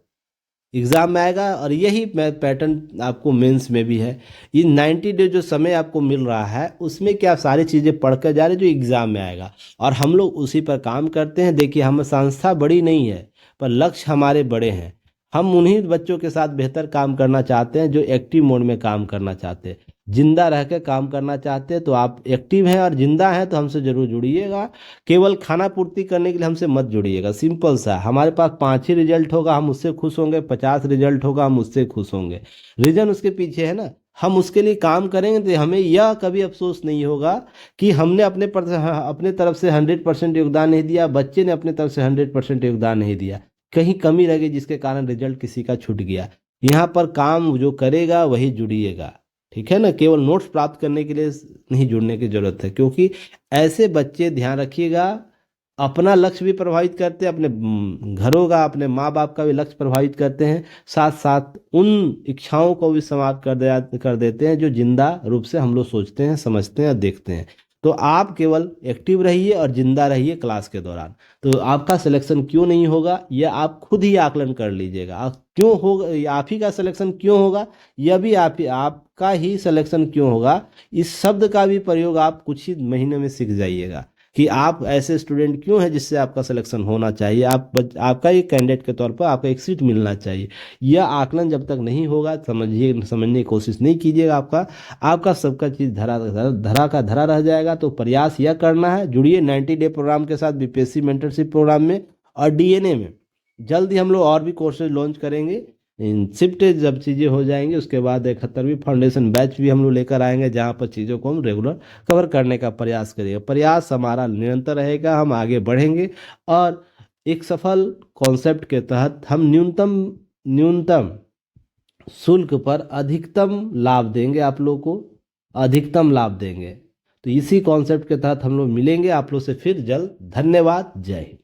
और यही पैटर्न आपको मेंस में भी है। ये 90 डे जो समय आपको मिल रहा है उसमें क्या आप सारी चीज़ें पढ़ कर जा रहे हैं जो एग्ज़ाम में आएगा, और हम लोग उसी पर काम करते हैं। देखिए, हम संस्था बड़ी नहीं है पर लक्ष्य हमारे बड़े हैं। हम उन्हीं बच्चों के साथ बेहतर काम करना चाहते हैं जो एक्टिव मोड में काम करना चाहते हैं, जिंदा रह के काम करना चाहते हैं। तो आप एक्टिव हैं और जिंदा हैं तो हमसे जरूर जुड़िएगा। केवल खाना पूर्ति करने के लिए हमसे मत जुड़िएगा। सिंपल सा, हमारे पास 5 ही रिजल्ट होगा, हम उससे खुश होंगे। 50 रिजल्ट होगा, हम उससे खुश होंगे। रीजन उसके पीछे है ना, हम उसके लिए काम करेंगे तो हमें यह कभी अफसोस नहीं होगा कि हमने अपने तरफ से 100% योगदान नहीं दिया, बच्चे ने अपने तरफ से 100% योगदान नहीं दिया, कहीं कमी रह गई जिसके कारण रिजल्ट किसी का छूट गया। यहाँ पर काम जो करेगा वही जुड़िएगा, ठीक है ना। केवल नोट्स प्राप्त करने के लिए नहीं जुड़ने की जरूरत है, क्योंकि ऐसे बच्चे, ध्यान रखिएगा, अपना लक्ष्य भी प्रभावित करते हैं, अपने घरों का, अपने माँ बाप का भी लक्ष्य प्रभावित करते हैं, साथ साथ उन इच्छाओं को भी समाप्त कर देते हैं जो जिंदा रूप से हम लोग सोचते हैं, समझते हैं और देखते हैं। तो आप केवल एक्टिव रहिए और जिंदा रहिए क्लास के दौरान। तो आपका सिलेक्शन क्यों नहीं होगा, यह आप खुद ही आकलन कर लीजिएगा। क्यों होगा, आप ही का सिलेक्शन क्यों होगा, यह भी आपका ही सिलेक्शन क्यों होगा, इस शब्द का भी प्रयोग आप कुछ ही महीने में सीख जाइएगा कि आप ऐसे स्टूडेंट क्यों हैं जिससे आपका सिलेक्शन होना चाहिए, आपका एक कैंडिडेट के तौर पर आपका एक सीट मिलना चाहिए। यह आकलन जब तक नहीं होगा, समझने की कोशिश नहीं कीजिएगा, आपका आपका सबका चीज़ धरा का धरा रह जाएगा। तो प्रयास यह करना है, जुड़िए 90 डे प्रोग्राम के साथ, बीपीएससी मेंटरशिप प्रोग्राम में और डीएनए में। जल्द ही हम लोग और भी कोर्सेज लॉन्च करेंगे। इन शिफ्ट जब चीज़ें हो जाएंगी उसके बाद 71वीं फाउंडेशन बैच भी हम लोग लेकर आएंगे, जहाँ पर चीज़ों को हम रेगुलर कवर करने का प्रयास करिए। प्रयास हमारा निरंतर रहेगा, हम आगे बढ़ेंगे और एक सफल कॉन्सेप्ट के तहत हम न्यूनतम न्यूनतम शुल्क पर अधिकतम लाभ देंगे, आप लोग को अधिकतम लाभ देंगे। तो इसी कॉन्सेप्ट के तहत हम लोग मिलेंगे आप लोग से फिर जल्द। धन्यवाद। जय हिंद।